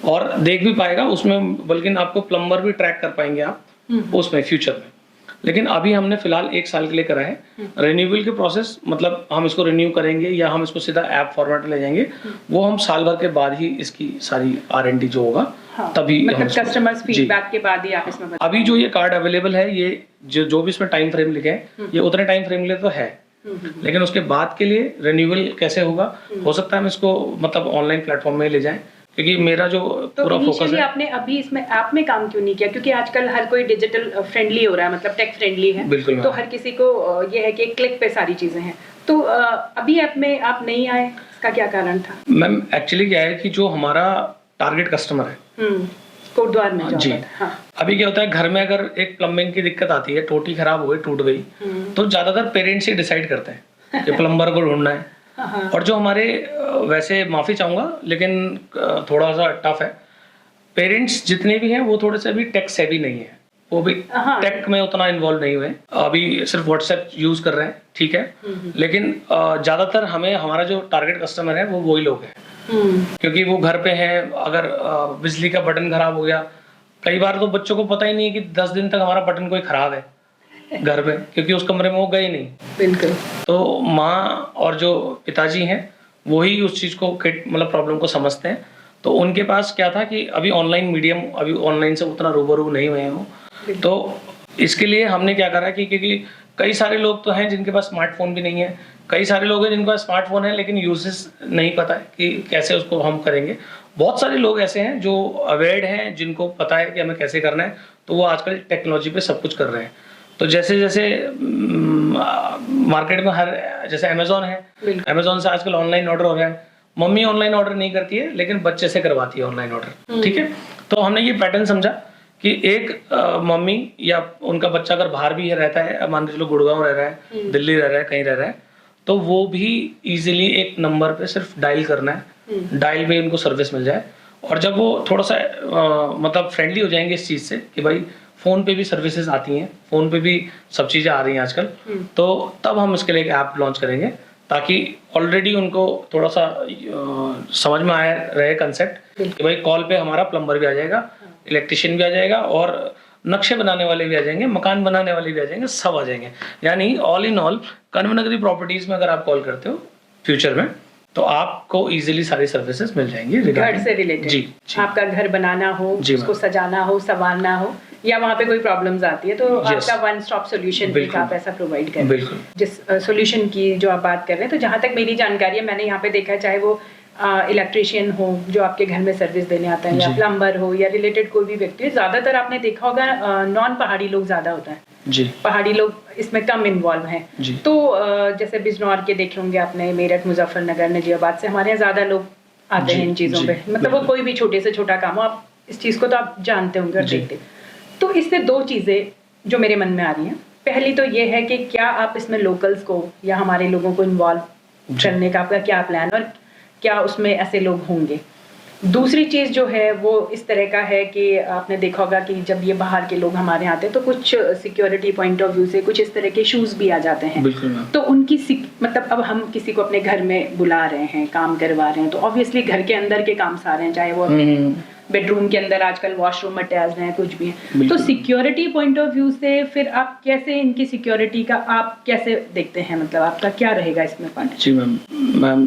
और देख भी पाएगा उसमें, बल्कि आपको प्लम्बर भी ट्रैक कर पाएंगे आप उसमें फ्यूचर में। लेकिन अभी हमने फिलहाल 1 साल के लिए करा है। रिन्यूअल के प्रोसेस, मतलब हम इसको रिन्यू करेंगे या हम इसको सीधा ऐप फॉर्मेट में ले जाएंगे, वो हम साल भर के बाद ही इसकी सारी R&D जो होगा तभी मतलब कस्टमर्स फीडबैक के बाद ही आप इसमें अभी जो ये कार्ड अवेलेबल है, ये जो भी इसमें टाइम फ्रेम लिखे हैं ये उतने टाइम फ्रेम के लिए तो है, लेकिन उसके बाद के लिए रिन्यूअल कैसे होगा, हो सकता है हम इसको मतलब ऑनलाइन प्लेटफॉर्म में ले जाएं, क्योंकि मेरा जो पूरा फोकस है। आपने अभी इसमें ऐप में काम क्यों नहीं किया? क्योंकि आजकल हर कोई डिजिटल फ्रेंडली हो रहा है, मतलब टेक फ्रेंडली है, बिल्कुल। तो हर किसी को ये है कि क्लिक पे सारी चीजें हैं, तो अभी ऐप में आप नहीं आए, इसका क्या कारण था? मैम एक्चुअली क्या है कि जो हमारा टारगेट कस्टमर है कोटद्वार में जी, हाँ। अभी क्या होता है, घर में अगर एक प्लम्बिंग की दिक्कत आती है, टोटी खराब हो गई, टूट गई, तो ज्यादातर पेरेंट्स ही डिसाइड करते हैं कि प्लम्बर को ढूंढना है। और जो हमारे, वैसे माफी चाहूंगा लेकिन थोड़ा सा टफ है, पेरेंट्स जितने भी हैं वो थोड़े से अभी टेक सेवी नहीं है, वो भी टेक में उतना इन्वॉल्व नहीं हुए, अभी सिर्फ व्हाट्सएप यूज कर रहे हैं, ठीक है। लेकिन ज्यादातर हमें, हमारा जो टारगेट कस्टमर है वो वही लोग हैं, क्योंकि वो घर पे हैं। अगर बिजली का बटन खराब हो गया, कई बार तो बच्चों को पता ही नहीं है कि 10 दिन तक हमारा बटन कोई खराब है घर पे, क्योंकि उस कमरे में वो गए नहीं। बिल्कुल। तो माँ और जो पिताजी हैं वही उस चीज को, मतलब प्रॉब्लम को समझते हैं। तो उनके पास क्या था कि अभी ऑनलाइन मीडियम, अभी ऑनलाइन से उतना रूबरू नहीं हुए हैं वो, तो इसके लिए हमने क्या करा कि क्योंकि कई सारे लोग तो हैं जिनके पास स्मार्टफोन भी नहीं है, कई सारे लोग हैं जिनके पास स्मार्टफोन है लेकिन यूजेस नहीं पता है कि कैसे उसको हम करेंगे। बहुत सारे लोग ऐसे हैं जो अवेयर्ड हैं, जिनको पता है कि हमें कैसे करना है, तो वो आजकल टेक्नोलॉजी पे सब कुछ कर रहे हैं। तो जैसे जैसे मार्केट में हर, जैसे अमेजोन है, अमेजोन से आजकल ऑनलाइन ऑर्डर हो रहा है। मम्मी ऑनलाइन ऑर्डर नहीं करती है लेकिन बच्चे से करवाती है ऑनलाइन ऑर्डर, ठीक है। तो हमने ये पैटर्न समझा कि एक मम्मी या उनका बच्चा अगर बाहर भी रहता है, मान के चलो गुड़गांव रह रहा है, दिल्ली रह रहा है, कहीं रह रहा है, तो वो भी इजीली एक नंबर पे सिर्फ डायल करना है, डायल में उनको सर्विस मिल जाए। और जब वो थोड़ा सा मतलब फ्रेंडली हो जाएंगे इस चीज से कि भाई फोन पे भी सर्विसेज आती हैं, फोन पे भी सब चीजें आ रही हैं आजकल, तो तब हम इसके लिए एक ऐप लॉन्च करेंगे, ताकि ऑलरेडी उनको थोड़ा सा समझ में आया रहे कंसेप्ट कि भाई कॉल पे हमारा प्लम्बर भी आ जाएगा, इलेक्ट्रिशियन भी आ जाएगा और नक्शे बनाने वाले भी आ जाएंगे, मकान बनाने वाले भी आ जाएंगे, सब आ जाएंगे। यानी ऑल इन ऑल कन्वनगरी प्रॉपर्टीज में अगर आप कॉल करते हो फ्यूचर में, तो आपको इजीली सारी सर्विसेज मिल जाएंगी घर से रिलेटेड। जी, आपका घर बनाना हो, उसको सजाना हो, संवारना हो, या वहाँ पे कोई प्रॉब्लम्स आती है, तो Yes. आपका वन स्टॉप सोल्यूशन बिल्कुल। आप ऐसा प्रोवाइड करें। बिल्कुल। जिस सोल्यूशन की जो आप बात कर रहे हैं, तो जहाँ तक मेरी जानकारी है, मैंने यहाँ पे देखा है, चाहे वो इलेक्ट्रिशियन हो जो आपके घर में सर्विस देने आता है, या जी। प्लम्बर हो, या रिलेटेड कोई भी व्यक्ति हो, ज़्यादातर आपने देखा होगा नॉन पहाड़ी लोग ज़्यादा होता है, जी पहाड़ी लोग इसमें कम इन्वॉल्व हैं। जी तो जैसे बिजनौर के देखे होंगे आपने, मेरठ, मुजफ्फरनगर, नजीबाबाद से हमारे यहाँ ज़्यादा लोग आते जी, हैं इन चीज़ों जी, पे, मतलब वो बिल्कुल। कोई भी छोटे से छोटा काम हो, आप इस चीज़ को तो आप जानते होंगे और जी। देखते। तो इससे दो चीज़ें जो मेरे मन में आ रही हैं, पहली तो ये है कि क्या आप इसमें लोकल्स को या हमारे लोगों को इन्वॉल्व जी। करने का आपका क्या प्लान, और क्या उसमें ऐसे लोग होंगे। दूसरी चीज़ जो है वो इस तरह का है कि आपने देखा होगा कि जब ये बाहर के लोग हमारे यहाँ आते हैं, तो कुछ सिक्योरिटी पॉइंट ऑफ व्यू से कुछ इस तरह के इश्यूज भी आ जाते हैं। बिल्कुल मैम। तो उनकी मतलब अब हम किसी को अपने घर में बुला रहे हैं, काम करवा रहे हैं, तो ऑब्वियसली घर के अंदर के काम सारे हैं, चाहे वो बेडरूम के अंदर आजकल वॉशरूम अटैच हैं, कुछ भी है। तो बिल्कुल। सिक्योरिटी पॉइंट ऑफ व्यू से फिर आप कैसे इनकी सिक्योरिटी का आप कैसे देखते हैं, मतलब आपका क्या रहेगा इसमें पार्ट? जी मैम,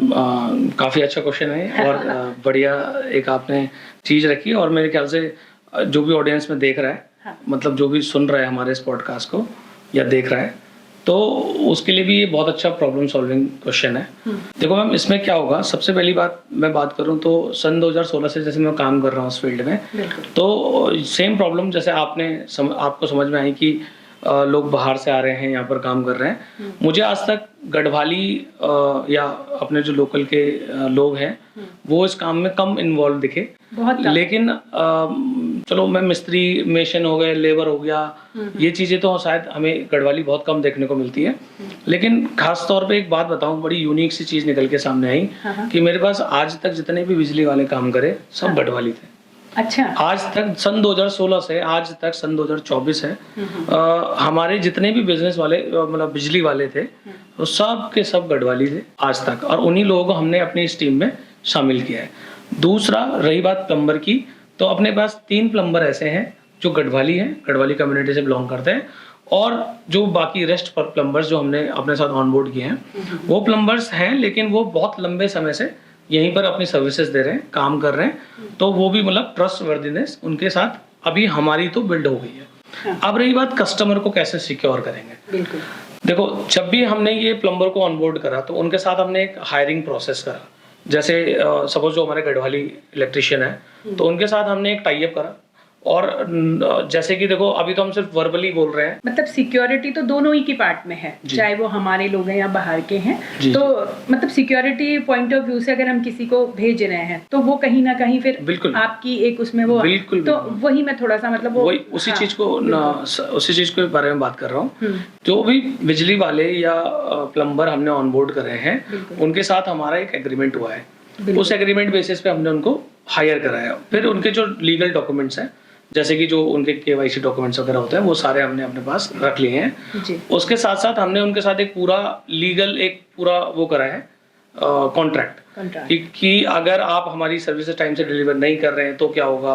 काफ़ी अच्छा क्वेश्चन है और बढ़िया एक आपने चीज़ रखी, और मेरे ख्याल से जो भी ऑडियंस में देख रहा है, हाँ। मतलब जो भी सुन रहा है हमारे इस पॉडकास्ट को या देख रहा है, तो उसके लिए भी ये बहुत अच्छा प्रॉब्लम सॉल्विंग क्वेश्चन है। देखो मैम, इसमें क्या होगा, सबसे पहली बात मैं बात करूं तो सन 2016 से जैसे मैं काम कर रहा हूं उस फील्ड में, बिल्कुल। तो सेम प्रॉब्लम जैसे आपको समझ में आई कि लोग बाहर से आ रहे हैं, यहाँ पर काम कर रहे हैं। मुझे आज तक गढ़वाली या अपने जो लोकल के लोग हैं वो इस काम में कम इन्वॉल्व दिखे, बहुत कम। लेकिन चलो मैं मिस्त्री, मेशन हो गए, लेबर हो गया, ये चीज़ें तो शायद हमें गढ़वाली बहुत कम देखने को मिलती है। लेकिन खास तौर पे एक बात बताऊं, बड़ी यूनिक सी चीज़ निकल के सामने आई कि मेरे पास आज तक जितने भी बिजली वाले काम करे सब गढ़वाली थे। अच्छा। आज तक सन 2016 से आज तक सन 2024 है, हमारे जितने भी बिजनेस वाले मतलब बिजली वाले थे वो सब के सब गढ़वाली थे आज तक, और उन्हीं लोगों को हमने अपनी इस टीम में शामिल किया है। दूसरा, रही बात प्लम्बर की, तो अपने पास 3 प्लम्बर ऐसे हैं जो गढ़वाली हैं, गढ़वाली कम्युनिटी से बिलोंग करते हैं, और जो बाकी रेस्ट प्लम्बर्स जो हमने अपने साथ ऑनबोर्ड किए हैं वो प्लम्बर्स हैं, लेकिन वो बहुत लंबे समय से यहीं पर अपनी सर्विसेज दे रहे हैं, काम कर रहे हैं, तो वो भी मतलब ट्रस्ट वर्दीनेस उनके साथ अभी हमारी तो बिल्ड हो गई है। अब रही बात कस्टमर को कैसे सिक्योर करेंगे। बिल्कुल। देखो, जब भी हमने ये प्लम्बर को ऑनबोर्ड करा तो उनके साथ हमने एक हायरिंग प्रोसेस करा। जैसे सपोज जो हमारे गढ़वाली इलेक्ट्रिशियन है तो उनके साथ हमने एक टाई अप करा, और जैसे कि देखो अभी तो हम सिर्फ वर्बली बोल रहे हैं, मतलब सिक्योरिटी तो दोनों ही की पार्ट में है, चाहे वो हमारे लोग हैं या बाहर के हैं। तो मतलब सिक्योरिटी पॉइंट ऑफ व्यू से अगर हम किसी को भेज रहे हैं तो वो कहीं ना कहीं फिर बिल्कुल आपकी एक उसमें वो बिल्कुल, तो वही मैं थोड़ा सा मतलब वो वही उसी चीज को उसी चीज के बारे में बात कर रहा हूँ। जो भी बिजली वाले या प्लम्बर हमने ऑनबोर्ड करे हैं उनके साथ हमारा एक एग्रीमेंट हुआ है, उस एग्रीमेंट बेसिस पे हमने उनको हायर कराया। फिर उनके जो लीगल डॉक्यूमेंट्स हैं, जैसे कि जो उनके KYC डॉक्यूमेंट्स वगैरह होते हैं, वो सारे हमने अपने पास रख लिए हैं जी। उसके साथ साथ हमने उनके साथ एक पूरा लीगल एक पूरा वो करा है कॉन्ट्रैक्ट कि अगर आप हमारी सर्विसेज टाइम से डिलीवर नहीं कर रहे हैं तो क्या होगा,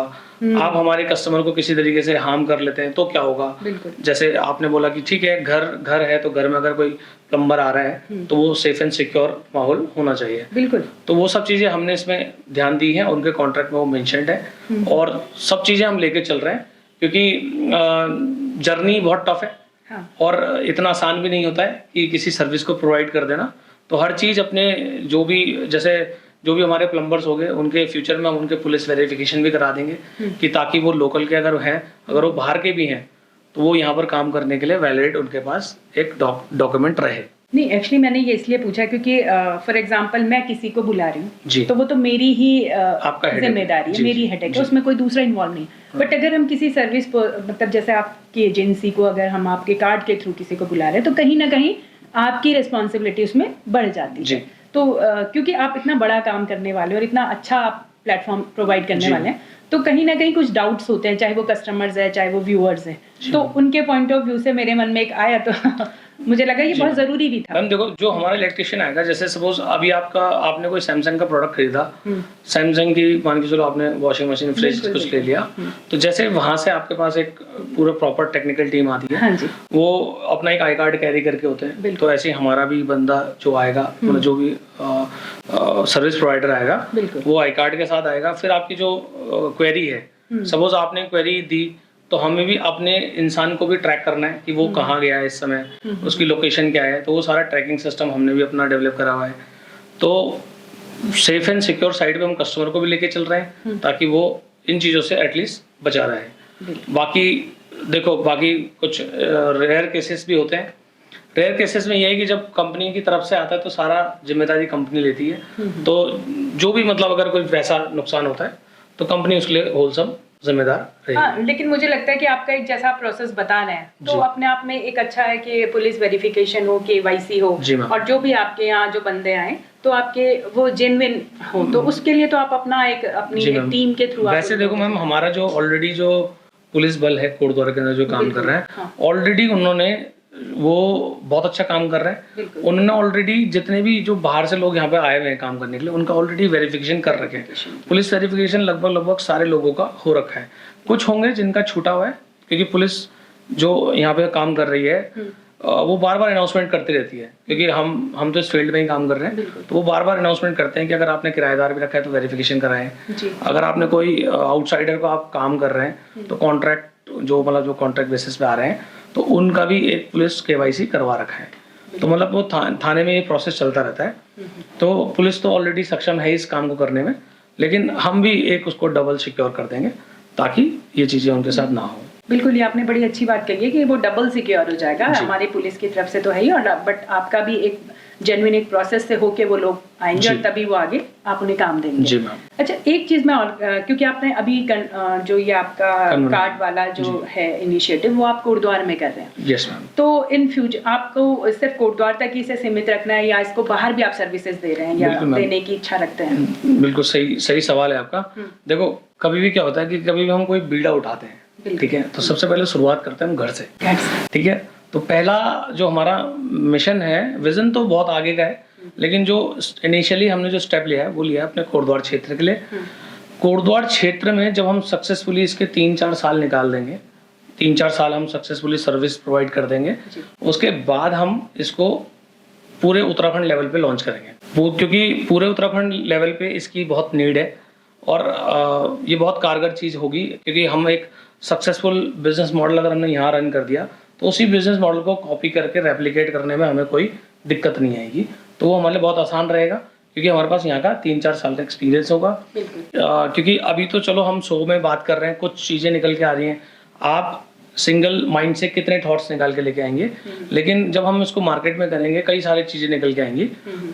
आप हमारे कस्टमर को किसी तरीके से हार्म कर लेते हैं तो क्या होगा। जैसे आपने बोला कि ठीक है, घर है तो घर में अगर कोई प्लम्बर आ रहा है तो वो सेफ एंड सिक्योर माहौल होना चाहिए। बिल्कुल। तो वो सब चीजें हमने इसमें ध्यान दी है, उनके कॉन्ट्रैक्ट में वो मेंशन्ड है, और सब चीजें हम लेके चल रहे हैं, क्योंकि जर्नी बहुत टफ है। हाँ। और इतना आसान भी नहीं होता है कि किसी सर्विस को प्रोवाइड कर देना। तो हर चीज़ अपने जो भी हमारे प्लम्बर्स हो गए उनके फ्यूचर में हम उनके पुलिस वेरिफिकेशन भी करा देंगे कि ताकि वो लोकल के अगर हैं, अगर वो बाहर के भी हैं तो वो यहाँ पर काम करने के लिए वैलिड उनके पास एक डॉक्यूमेंट रहे। नहीं, एक्चुअली मैंने ये इसलिए पूछा क्योंकि फॉर एग्जांपल मैं किसी को बुला रही हूँ तो वो तो मेरी ही जिम्मेदारी है, मेरी हेडेक है, उसमें कोई दूसरा इन्वॉल्व नहीं। बट अगर हम किसी सर्विस मतलब जैसे आपकी एजेंसी को अगर हम आपके कार्ड के थ्रू किसी को बुला रहे हैं तो कहीं ना कहीं आपकी रिस्पॉन्सिबिलिटी उसमें बढ़ जाती है। तो क्योंकि आप इतना बड़ा काम करने वाले और इतना अच्छा आप प्लेटफॉर्म प्रोवाइड करने वाले हैं, तो कहीं ना कहीं कुछ डाउट्स होते हैं, चाहे वो कस्टमर्स है चाहे वो व्यूअर्स हैं, तो उनके पॉइंट ऑफ व्यू से मेरे मन में एक आया तो मुझे लगा ये बहुत जरूरी भी था। मैम देखो, जो हमारा इलेक्ट्रिशियन आएगा, जैसे सपोज अभी आपने कोई सैमसंग का प्रोडक्ट खरीदा, सैमसंग की मान के चलो आपने वॉशिंग मशीन, फ्रिज कुछ ले लिया, तो जैसे वहां से आपके पास एक पूरा प्रॉपर टेक्निकल टीम आती है। हाँ जी। वो अपना एक आई कार्ड कैरी करके होते हैं, तो ऐसे हमारा भी बंदा जो आएगा, मतलब जो भी सर्विस प्रोवाइडर आएगा वो आई कार्ड के साथ आएगा। फिर आपकी जो क्वेरी है, सपोज आपने क्वेरी दी तो हमें भी अपने इंसान को भी ट्रैक करना है कि वो कहाँ गया है इस समय, उसकी लोकेशन क्या है, तो वो सारा ट्रैकिंग सिस्टम हमने भी अपना डेवलप करा हुआ है। तो सेफ एंड सिक्योर साइड पे हम कस्टमर को भी लेके चल रहे हैं ताकि वो इन चीज़ों से एटलीस्ट बचा रहे। बाकी देखो, बाकी कुछ रेयर केसेस भी होते हैं। रेयर केसेस में ये है कि जब कंपनी की तरफ से आता है तो सारा जिम्मेदारी कंपनी लेती है। तो जो भी मतलब अगर कोई वैसा नुकसान होता है तो कंपनी उसके लिए होलसम जिम्मेदार रहेगी। हाँ, लेकिन मुझे लगता है कि आपका एक जैसा प्रोसेस बता रहे हैं तो अपने आप में एक अच्छा है कि पुलिस वेरिफिकेशन हो, KYC हो, और जो भी आपके यहाँ जो बंदे आए तो आपके वो जेन्युइन हो, तो उसके लिए तो आप अपना अपनी एक टीम के थ्रू। वैसे देखो मैम, हमारा जो ऑलरेडी जो पुलिस बल है कोटद्वार के अंदर जो काम कर रहे हैं, ऑलरेडी उन्होंने वो बहुत अच्छा काम कर रहे हैं। उन्होंने ऑलरेडी जितने भी जो बाहर से लोग यहाँ पे आए हुए हैं काम करने के लिए, उनका ऑलरेडी वेरिफिकेशन कर रखे हैं। पुलिस वेरिफिकेशन लगभग सारे लोगों का हो रखा है। कुछ होंगे जिनका छूटा हुआ है, क्योंकि पुलिस जो यहाँ पे काम कर रही है वो बार बार अनाउंसमेंट करती रहती है, क्योंकि हम तो इस फील्ड में ही काम कर रहे हैं, तो वो बार बार अनाउंसमेंट करते हैं कि अगर आपने किराएदार भी रखा है तो वेरिफिकेशन कराएं। अगर आपने कोई आउटसाइडर को आप काम कर रहे हैं तो कॉन्ट्रैक्ट जो मतलब जो कॉन्ट्रैक्ट बेसिस पे आ रहे हैं तो उनका भी एक पुलिस KYC करवा रखा है। तो मतलब वो थाने में ये प्रोसेस चलता रहता है। तो पुलिस तो ऑलरेडी सक्षम है इस काम को करने में, लेकिन हम भी एक उसको डबल सिक्योर कर देंगे ताकि ये चीज़ें उनके साथ ना हो। बिल्कुल, ये आपने बड़ी अच्छी बात कही है कि वो डबल सिक्योर हो जाएगा। हमारी पुलिस की तरफ से तो है ही, और बट आपका भी एक जेन्युइन एक प्रोसेस से होके वो लोग आएंगे और तभी वो आगे आप उन्हें काम देंगे। जी मैम। अच्छा, एक चीज मैं और क्योंकि आपने अभी जो ये आपका कार्ड वाला जो है इनिशिएटिव वो आप कोटद्वार में कर रहे हैं। Yes ma'am. तो इन फ्यूचर आपको सिर्फ कोटद्वार तक ही इसे सीमित रखना है या इसको बाहर भी आप सर्विसेज दे रहे हैं या देने की इच्छा रखते हैं? बिल्कुल सही सवाल है आपका। देखो, कभी भी क्या होता है कि कभी भी हम कोई बीड़ा उठाते हैं, ठीक है, तो सबसे पहले शुरुआत करते हैं हम घर से, ठीक है। तो पहला जो हमारा मिशन है, विजन तो बहुत आगे का है, लेकिन जो इनिशियली हमने जो स्टेप लिया है वो लिया है अपने कोटद्वार क्षेत्र के लिए। कोटद्वार क्षेत्र में जब हम सक्सेसफुली इसके 3-4 साल निकाल देंगे, 3-4 साल हम सक्सेसफुली सर्विस प्रोवाइड कर देंगे, उसके बाद हम इसको पूरे उत्तराखंड लेवल पे लॉन्च करेंगे। वो क्योंकि पूरे उत्तराखंड लेवल पे इसकी बहुत नीड है और ये बहुत कारगर चीज़ होगी, क्योंकि हम एक सक्सेसफुल बिजनेस मॉडल अगर हमने यहाँ रन कर दिया तो उसी बिजनेस मॉडल को कॉपी करके रेप्लिकेट करने में हमें कोई दिक्कत नहीं आएगी। तो वो हमारे लिए बहुत आसान रहेगा, क्योंकि हमारे पास यहाँ का 3-4 साल का एक्सपीरियंस होगा। क्योंकि अभी तो चलो हम शो में बात कर रहे हैं, कुछ चीज़ें निकल के आ रही हैं, आप सिंगल माइंड से कितने थॉट्स निकाल के लेके आएंगे, लेकिन जब हम इसको मार्केट में करेंगे कई सारी चीज़ें निकल के आएंगी।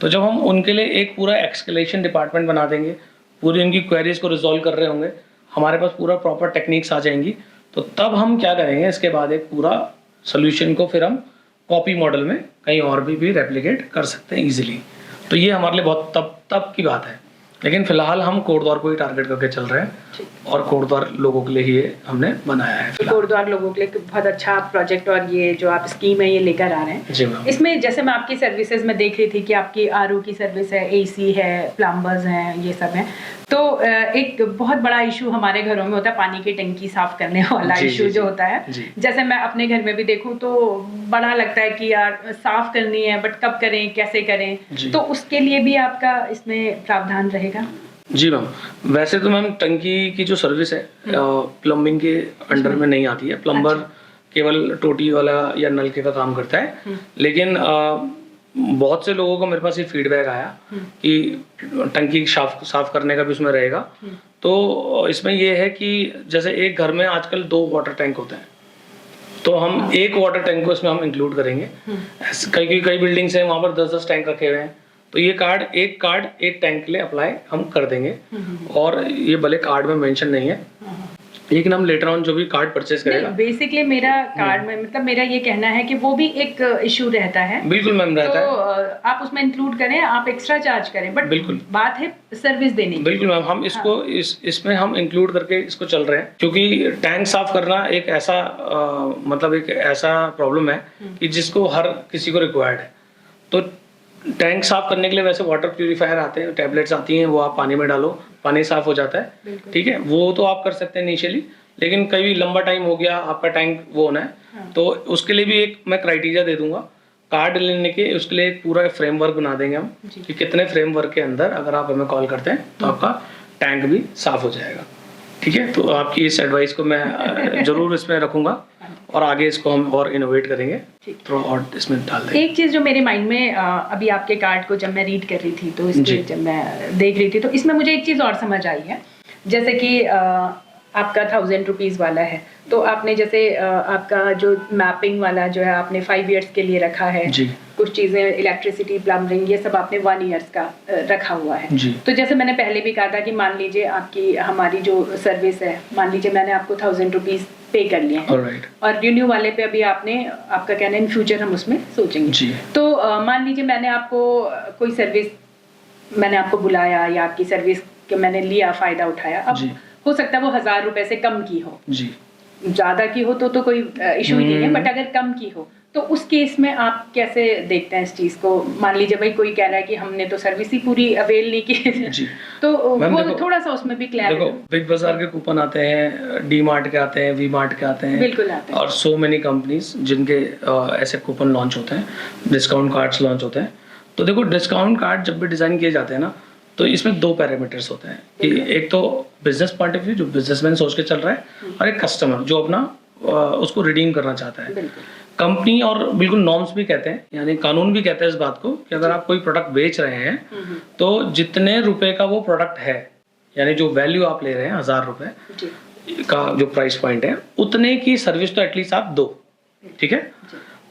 तो जब हम उनके लिए एक पूरा एक्सकेलेशन डिपार्टमेंट बना देंगे, पूरी उनकी क्वेरीज को रिजॉल्व कर रहे होंगे, हमारे पास पूरा प्रॉपर टेक्निक्स आ जाएंगी, तो तब हम क्या करेंगे, इसके बाद एक पूरा सोल्यूशन को फिर हम कॉपी मॉडल में कहीं और भी रेप्लिकेट कर सकते हैं इजीली। तो ये हमारे लिए बहुत तब की बात है, लेकिन फिलहाल हम कोटद्वार को ही टारगेट करके चल रहे हैं और कोटद्वार लोगों के लिए ही ये हमने बनाया है। कोटद्वार लोगों के लिए बहुत अच्छा प्रोजेक्ट और ये जो आप स्कीम है ये लेकर आ रहे हैं। जी मैम। इसमें जैसे मैं आपकी सर्विसेज में देख रही थी कि आपकी RO की सर्विस है, AC है, प्लम्बर्स हैं, ये सब हैं। तो एक बहुत बड़ा इशू हमारे घरों में होता है पानी की टंकी साफ करने वाला इशू जो होता है। जैसे मैं अपने घर में भी देखूं तो बड़ा लगता है कि यार साफ करनी है, बट कब करें, कैसे करें, तो उसके लिए भी आपका इसमें प्रावधान रहेगा? जी मैम, वैसे तो मैम टंकी की जो सर्विस है प्लम्बिंग के अंडर में नहीं आती है। प्लम्बर केवल टोटी वाला या नलके का काम करता है, लेकिन बहुत से लोगों को मेरे पास ये फीडबैक आया कि टंकी साफ करने का भी उसमें रहेगा। तो इसमें ये है कि जैसे एक घर में आजकल 2 वाटर टैंक होते हैं, तो हम एक वाटर टैंक को इसमें हम इंक्लूड करेंगे। कई बिल्डिंग्स हैं वहाँ पर 10-10 टैंक रखे हुए हैं, तो ये एक कार्ड एक टैंक के लिए अप्लाई हम कर देंगे। और ये भले कार्ड में मेंशन नहीं है, लेकिन हम लेटर ऑन जो भी कार्ड परचेज करेगा। बेसिकली मेरा कार्ड में मतलब मेरा ये कहना है कि वो भी एक इशू रहता है। बिल्कुल मैम, रहता है। तो आप उसमें इंक्लूड करें, आप एक्स्ट्रा चार्ज करें, बट बिल्कुल बात है सर्विस देने की। बिल्कुल मैम, हम इसको इसमें हम इंक्लूड करके इसको चल रहे हैं, क्योंकि टैंक साफ करना एक ऐसा मतलब एक ऐसा प्रॉब्लम है कि जिसको हर किसी को रिक्वायर्ड है। तो टैंक साफ करने के लिए वैसे वाटर प्यूरिफायर आते हैं, टैबलेट्स आती हैं, वो आप पानी में डालो, पानी साफ हो जाता है, ठीक है, वो तो आप कर सकते हैं इनिशियली। लेकिन कभी लंबा टाइम हो गया, आपका टैंक वो होना है, तो उसके लिए भी एक मैं क्राइटेरिया दे दूंगा कार्ड लेने के। उसके लिए एक पूरा फ्रेमवर्क बना देंगे हम कि कितने फ्रेमवर्क के अंदर अगर आप हमें कॉल करते हैं तो आपका टैंक भी साफ हो जाएगा। ठीक है, तो आपकी इस एडवाइस को मैं जरूर इसमें रखूंगा और आगे इसको हम और इनोवेट करेंगे, थोड़ा और इसमें डाल देंगे। एक चीज़ जो मेरे माइंड में अभी आपके कार्ड को जब मैं रीड कर रही थी तो इसके जब मैं देख रही थी तो इसमें मुझे एक चीज़ और समझ आई है, जैसे कि आपका 1000 रुपीज़ वाला है, तो आपने जैसे आपका जो मैपिंग वाला जो है आपने 5 इयर्स के लिए रखा है जी। कुछ चीज़ें इलेक्ट्रिसिटी प्लम्बिंग ये सब आपने 1 इयर्स का रखा हुआ है जी। तो जैसे मैंने पहले भी कहा था कि मान लीजिए आपकी हमारी जो सर्विस है, मान लीजिए मैंने आपको 1000 रुपीज़ पे कर लिए हैं Alright. और रिन्यू वाले पे अभी आपने आपका कहना है इन फ्यूचर हम उसमें सोचेंगे जी। तो मान लीजिए मैंने आपको कोई सर्विस मैंने आपको बुलाया या आपकी सर्विस के मैंने लिया फ़ायदा उठाया, अब जी। हो सकता है वो 1000 रुपए से कम की हो, जी। ज़्यादा की हो तो कोई इशू ही नहीं है, बट अगर कम की हो तो उस केस में आप कैसे देखते हैं इस चीज़ को? मान लीजिए भाई कोई कह रहा है कि हमने तो सर्विस ही पूरी अवेल नहीं की जी। तो मैम वो देखो- थोड़ा सा उसमें भी क्लियर देखो, बिग बाजार के कूपन आते हैं, डी मार्ट के आते हैं, वी मार्ट के आते हैं, बिल्कुल आते हैं। और सो मेनी कंपनीज जिनके ऐसे कूपन लॉन्च होते हैं, डिस्काउंट कार्ड्स लॉन्च होते हैं। तो देखो, डिस्काउंट कार्ड जब भी डिज़ाइन किए जाते हैं ना, तो इसमें 2 पैरामीटर्स होते हैं कि एक तो बिजनेस पॉइंट ऑफ व्यू जो बिजनेसमैन सोच के चल रहा है, और एक कस्टमर जो अपना उसको रिडीम करना चाहता है। बिल्कुल। कंपनी और बिल्कुल नॉर्म्स भी कहते हैं, यानी कानून भी कहते हैं इस बात को कि अगर आप कोई प्रोडक्ट बेच रहे हैं तो जितने रुपए का वो प्रोडक्ट है, यानी जो वैल्यू आप ले रहे हैं 1000 रुपए जी। का जो प्राइस पॉइंट है, उतने की सर्विस तो एटलीस्ट आप दो। ठीक है,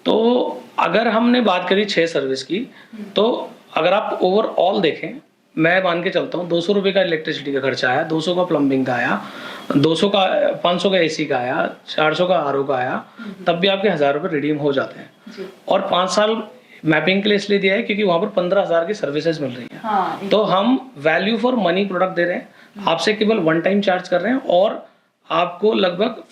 तो अगर हमने बात करी 6 सर्विस की, तो अगर आप ओवरऑल देखें, मैं मान के चलता हूँ 200 रुपये का इलेक्ट्रिसिटी का खर्चा आया, 200 का प्लम्बिंग का आया, 200 का 500 का एसी का आया, 400 का आरओ का आया, तब भी आपके 1000 रुपये रिडीम हो जाते हैं। जी। और 5 साल मैपिंग के लिए इसलिए दिया है क्योंकि वहाँ पर 15,000 की सर्विसेज मिल रही हैं। हाँ, तो हम वैल्यू फॉर मनी प्रोडक्ट दे रहे हैं, आपसे केवल 1 टाइम चार्ज कर रहे हैं, और आपको लगभग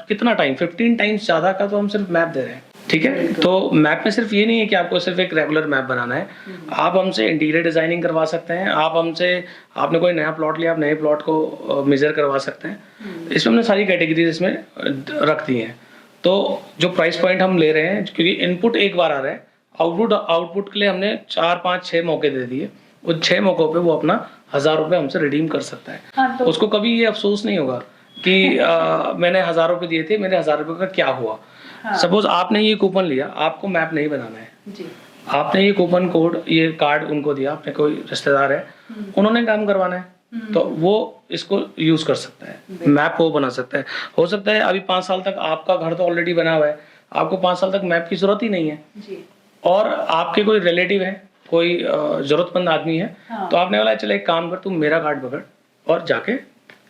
कितना टाइम 15 टाइम्स ज़्यादा का तो हम सिर्फ मैप दे रहे हैं। ठीक है, तो मैप में सिर्फ ये नहीं है कि आपको सिर्फ एक रेगुलर मैप बनाना है, आप हमसे इंटीरियर डिजाइनिंग करवा सकते हैं, आप हमसे, आपने कोई नया प्लॉट लिया, आप नए प्लॉट को मेजर करवा सकते हैं। इसमें हमने सारी कैटेगरीज इसमें रख दी हैं। तो जो प्राइस पॉइंट हम ले रहे हैं, क्योंकि इनपुट एक बार आ रहा है, आउटपुट के लिए हमने 4, 5, 6 मौके दे दिए। उन 6 मौकों पे वो अपना 1000 रुपये हमसे रिडीम कर सकता है। हाँ, तो उसको कभी ये अफसोस नहीं होगा कि मैंने 1000 रुपये दिए थे, मेरे 1000 रुपये का क्या हुआ। हाँ। सपोज आपने ये कूपन लिया, आपको मैप नहीं बनाना है, जी। आपने ये कूपन कोड, ये कार्ड उनको दिया, अपने कोई रिश्तेदार है, उन्होंने काम करवाना है, तो वो इसको यूज कर सकता है, मैप वो बना सकता है। हो सकता है अभी 5 साल तक आपका घर तो ऑलरेडी बना हुआ है, आपको 5 साल तक मैप की जरूरत ही नहीं है, जी। और आपके कोई रिलेटिव है, कोई जरूरतमंद आदमी है, हाँ। तो आपने बोला चल एक काम कर, तुम मेरा कार्ड पकड़ और जाके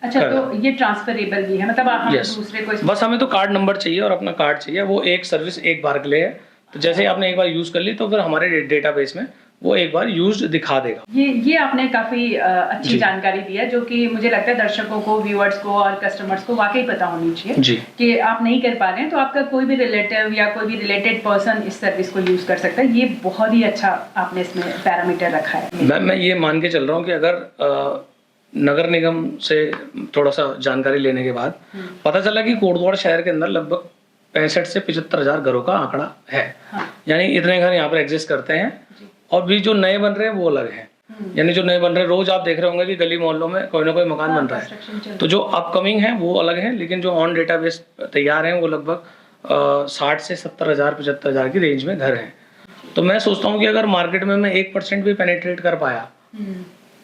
अच्छा, तो ये ट्रांसफरेबल भी है, मतलब हम Yes. दूसरे को बस हमें तो कार्ड नंबर चाहिए और अपना कार्ड चाहिए। वो एक सर्विस एक बार के लिए है, तो जैसे ही आपने एक बार यूज कर ली तो फिर हमारे डेटाबेस में वो एक बार यूज्ड दिखा देगा। ये आपने काफी अच्छी जी। जानकारी दी है, जो कि मुझे लगता है दर्शकों को, व्यूअर्स को और कस्टमर्स को वाकई पता होनी चाहिए जी। कि आप नहीं कर पा रहे हैं तो आपका कोई भी रिलेटिव या कोई भी रिलेटेड पर्सन इस सर्विस को यूज कर सकता है। ये बहुत ही अच्छा आपने इसमें पैरामीटर रखा है। मैं ये मान के चल रहा हूँ कि अगर नगर निगम से थोड़ा सा जानकारी लेने के बाद पता चला कि कोटद्वार शहर के अंदर लगभग 65 से 75 हजार घरों का आंकड़ा है। हाँ। यानी इतने घर यहाँ पर एग्जिस्ट करते हैं, और भी जो नए बन रहे हैं वो अलग हैं। यानी जो नए बन रहे हैं, रोज आप देख रहे होंगे कि गली मोहल्लों में कोई ना कोई मकान बन रहा है। तो जो अपकमिंग है वो अलग है, लेकिन जो ऑन डेटाबेस तैयार हैं वो लगभग 60 से 70 हजार 75 हजार की रेंज में घर हैं। तो मैं सोचता हूँ कि अगर मार्केट में मैं 1% भी पेनिट्रेट कर पाया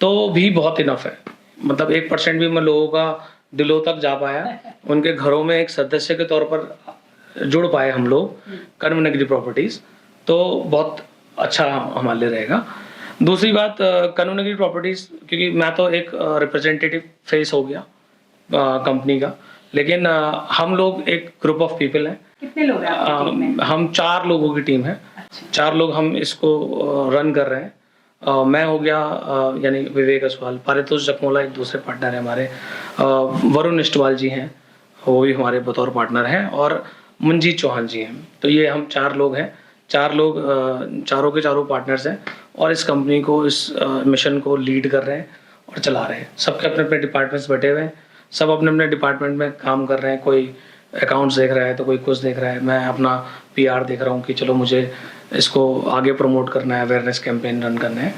तो भी बहुत इनफ है। मतलब 1% भी मैं लोगों का दिलों तक जा पाया, उनके घरों में एक सदस्य के तौर पर जुड़ पाए हम लोग कर्मनगरी प्रॉपर्टीज, तो बहुत अच्छा हमारे लिए रहेगा। दूसरी बात, कर्मनगरी प्रॉपर्टीज, क्योंकि मैं तो एक रिप्रेजेंटेटिव फेस हो गया कंपनी का, लेकिन हम लोग एक ग्रुप ऑफ पीपल हैं। कितने लोग हैं आपकी टीम में? हम 4 लोगों की टीम है। अच्छा। 4 लोग हम इसको रन कर रहे हैं। मैं हो गया, यानी विवेक असवाल, पारितोष जखमोला एक दूसरे पार्टनर है हमारे, वरुण निष्टवाल जी हैं, वो भी हमारे बतौर पार्टनर हैं, और मंजीत चौहान जी हैं। तो ये हम 4 लोग हैं। 4 लोग चारों के चारों पार्टनर्स हैं, और इस कंपनी को, इस मिशन को लीड कर रहे हैं और चला रहे हैं। सबके अपने अपने डिपार्टमेंट्स बैठे हुए हैं, सब अपने अपने डिपार्टमेंट में काम कर रहे हैं। कोई अकाउंट्स देख रहा है तो कोई कुछ देख रहा है, मैं अपना PR देख रहा हूँ कि चलो मुझे इसको आगे प्रमोट करना है, अवेयरनेस कैंपेन रन करना है।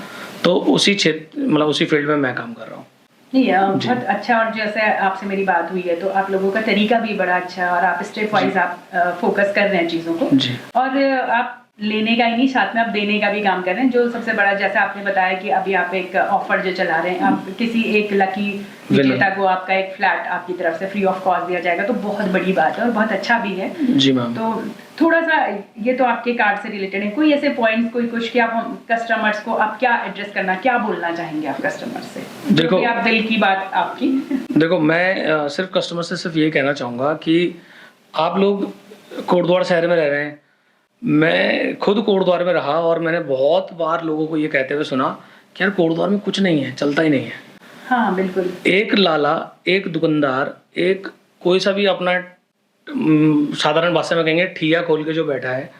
तो उसी क्षेत्र, मतलब उसी फील्ड में मैं काम कर रहा हूँ। नहीं बहुत अच्छा। और जैसे आपसे मेरी बात हुई है तो आप लोगों का तरीका भी बड़ा अच्छा है और आप स्टेप वाइज आप फोकस कर रहे हैं चीज़ों को जी। और आप लेने का ही नहीं, साथ में आप देने का भी काम कर रहे हैं, जो सबसे बड़ा, जैसे आपने बताया कि अभी आप एक ऑफर जो चला रहे हैं, आप किसी एक लकी विजेता को आपका एक फ्लैट आपकी तरफ से फ्री ऑफ कॉस्ट दिया जाएगा, तो बहुत बड़ी बात है और बहुत अच्छा भी है। जी मैम। तो थोड़ा सा ये तो आपके कार्ड से रिलेटेड है, कोई ऐसे पॉइंट्स, कोई कुछ कि आप कस्टमर्स को आप क्या एड्रेस करना, क्या बोलना चाहेंगे आप कस्टमर से, देखो आप दिल की बात आपकी। देखो मैं सिर्फ कस्टमर से सिर्फ ये कहना चाहूँगा कि आप लोग कोटद्वार शहर में रह रहे हैं, मैं खुद कोटद्वार में रहा और मैंने बहुत बार लोगों को ये कहते हुए सुना कि यार कोटद्वार में कुछ नहीं है, चलता ही नहीं है। हाँ बिल्कुल। एक लाला, एक दुकानदार, एक कोई सा भी अपना साधारण भाषा में कहेंगे ठिया खोल के जो बैठा है,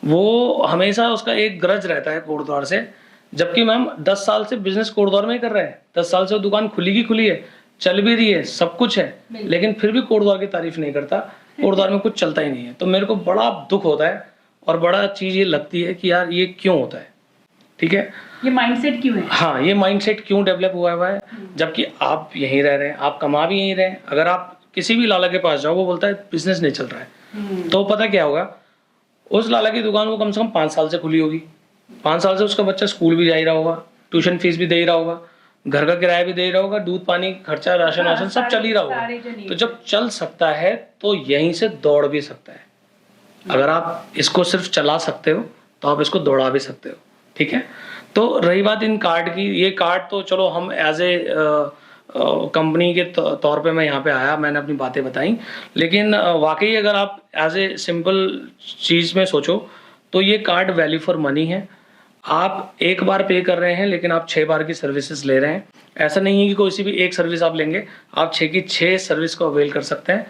वो हमेशा उसका एक ग्रज रहता है कोटद्वार से। जबकि मैम 10 साल से बिजनेस कोटद्वार में ही कर रहे हैं, 10 साल से वो दुकान खुली की खुली है, चल भी रही है, सब कुछ है, लेकिन फिर भी कोटद्वार की तारीफ नहीं करता, कोटद्वार में कुछ चलता ही नहीं है। तो मेरे को बड़ा दुख होता है और बड़ा चीज़ ये लगती है कि यार ये क्यों होता है, ठीक है, ये माइंडसेट क्यों है। हाँ, ये माइंडसेट क्यों डेवलप हुआ है, जबकि आप यहीं रह रहे हैं, आप कमा भी यहीं रहे हैं। अगर आप किसी भी लाला के पास जाओ, वो बोलता है बिजनेस नहीं चल रहा है, तो पता क्या होगा, उस लाला की दुकान वो कम से कम 5 साल से खुली होगी, 5 साल से उसका बच्चा स्कूल भी जा ही रहा होगा, ट्यूशन फीस भी दे ही रहा होगा, घर का किराया भी दे ही रहा होगा, दूध पानी खर्चा राशन वाशन सब चल ही रहा होगा। तो जब चल सकता है तो यहीं से दौड़ भी सकता है। अगर आप इसको सिर्फ चला सकते हो तो आप इसको दौड़ा भी सकते हो, ठीक है। तो रही बात इन कार्ड की, ये कार्ड तो चलो हम एज ए कंपनी के तौर पे मैं यहाँ पे आया, मैंने अपनी बातें बताई, लेकिन वाकई अगर आप एज ए सिंपल चीज़ में सोचो तो ये कार्ड वैल्यू फॉर मनी है। आप एक बार पे कर रहे हैं लेकिन आप 6 बार की सर्विसेज ले रहे हैं। ऐसा नहीं है कि कोई सी भी एक सर्विस आप लेंगे, आप 6 की 6 सर्विस को अवेल कर सकते हैं।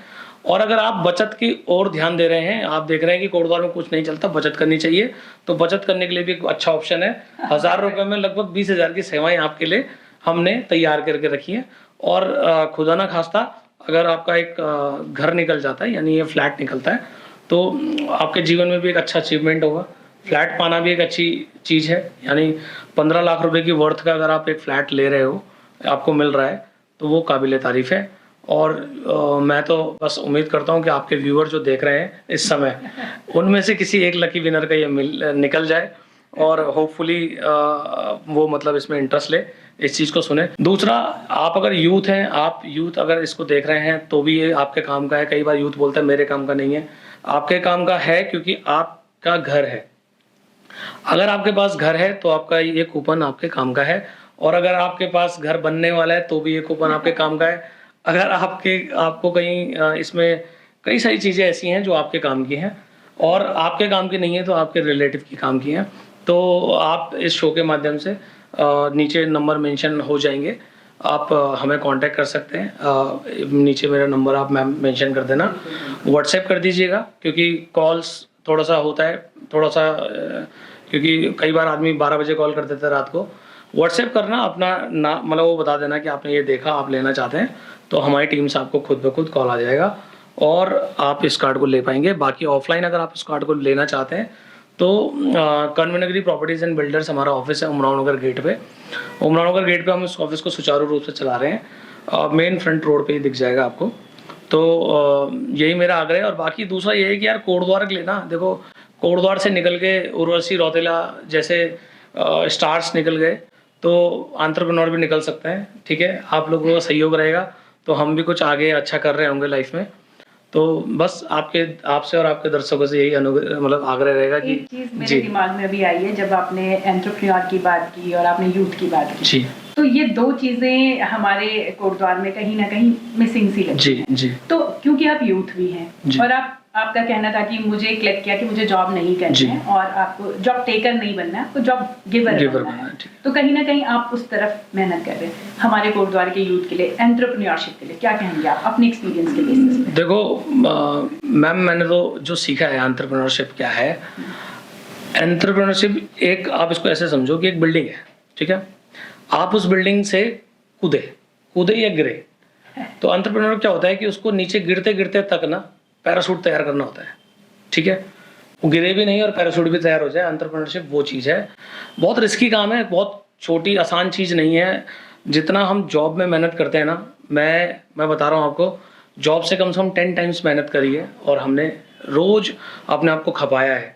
और अगर आप बचत की ओर ध्यान दे रहे हैं, आप देख रहे हैं कि कोटद्वार में कुछ नहीं चलता, बचत करनी चाहिए, तो बचत करने के लिए भी एक अच्छा ऑप्शन है। 1000 रुपये में लगभग 20,000 की सेवाएं आपके लिए हमने तैयार करके रखी है। और खुदा ना खास्ता अगर आपका एक घर निकल जाता है, यानी ये फ्लैट निकलता है, तो आपके जीवन में भी एक अच्छा अचीवमेंट होगा। फ्लैट पाना भी एक अच्छी चीज़ है, यानी 15 लाख रुपए की वर्थ का अगर आप एक फ्लैट ले रहे हो, आपको मिल रहा है, तो वो काबिल तारीफ़ है। और मैं तो बस उम्मीद करता हूँ कि आपके व्यूअर जो देख रहे हैं इस समय, उनमें से किसी एक लकी विनर का ये निकल जाए और होपफुली वो मतलब इसमें इंटरेस्ट ले, इस चीज़ को सुने। दूसरा, आप अगर यूथ हैं, आप यूथ अगर इसको देख रहे हैं तो भी ये आपके काम का है। कई बार यूथ बोलता है मेरे काम का नहीं है, आपके काम का है, क्योंकि आपका घर है। अगर आपके पास घर है तो आपका ये कूपन आपके काम का है, और अगर आपके पास घर बनने वाला है तो भी ये कूपन आपके काम का है। अगर आपको कहीं इसमें कई सारी चीज़ें ऐसी हैं जो आपके काम की हैं, और आपके काम की नहीं है तो आपके रिलेटिव की काम की हैं। तो आप इस शो के माध्यम से नीचे नंबर मेंशन हो जाएंगे, आप हमें कांटेक्ट कर सकते हैं। नीचे मेरा नंबर आप मैम मेंशन कर देना, व्हाट्सएप कर दीजिएगा, क्योंकि कॉल्स थोड़ा सा होता है, थोड़ा सा क्योंकि कई बार आदमी 12 बजे कॉल कर देता है रात को। व्हाट्सएप करना, अपना ना मतलब वो बता देना कि आपने ये देखा, आप लेना चाहते हैं, तो हमारी टीम से आपको खुद ब खुद कॉल आ जाएगा और आप इस कार्ड को ले पाएंगे। बाकी ऑफलाइन अगर आप इस कार्ड को लेना चाहते हैं तो कन्वेनगिरी प्रॉपर्टीज़ एंड बिल्डर्स हमारा ऑफिस है उमराव नगर गेट पे। उमराव नगर गेट पे हम इस ऑफिस को सुचारू रूप से चला रहे हैं, मेन फ्रंट रोड पे ही दिख जाएगा आपको। तो यही मेरा आग्रह है। और बाकी दूसरा ये है कि यार कोटद्वार के लिए ना, देखो कोटद्वार से निकल के उर्वशी, रौतेला जैसे स्टार्स निकल गए, तो एंटरप्रेन्योर भी निकल सकते हैं, ठीक है। आप लोगों का सहयोग रहेगा तो हम भी कुछ आगे अच्छा कर रहे होंगे लाइफ में। तो बस आपसे और आपके दर्शकों से यही मतलब आग्रह रहेगा कि एक चीज मेरे दिमाग में अभी आई है, जब आपने एंटरप्रेन्योर की बात की और आपने यूथ की बात की जी, तो ये दो चीजें हमारे कोटद्वार में कहीं ना कहीं मिसिंग सी लगती है। जी। तो क्योंकि आप यूथ भी हैं और आपका कहना था कि मुझे क्लिक किया कि मुझे जॉब नहीं करनी है और आपको जॉब टेकर नहीं बनना है, आपको जॉब गिवर बनना है। तो कहीं ना कहीं आप उस तरफ मेहनत कर रहे हैं। हमारे कोटद्वार के यूथ के लिए एंटरप्रेन्योरशिप के लिए क्या कहेंगे आप अपने एक्सपीरियंस के बेसिस पे? देखो मैम, मैंने तो जो सीखा है एंटरप्रेन्योरशिप क्या है, एंटरप्रेन्योरशिप एक, आप इसको ऐसे समझो कि एक बिल्डिंग है, ठीक है। आप उस बिल्डिंग से कूदे या गिरे, तो एंटरप्रेन्योर क्या होता है कि उसको नीचे गिरते गिरते तक ना पैराशूट तैयार करना होता है, ठीक है। वो गिरे भी नहीं और पैराशूट भी तैयार हो जाए, एंटरप्रेन्योरशिप वो चीज़ है। बहुत रिस्की काम है, बहुत छोटी आसान चीज़ नहीं है। जितना हम जॉब में मेहनत करते हैं ना, मैं बता रहा हूँ आपको, जॉब से कम 10 टाइम्स मेहनत करी है और हमने रोज अपने आप को खपाया है।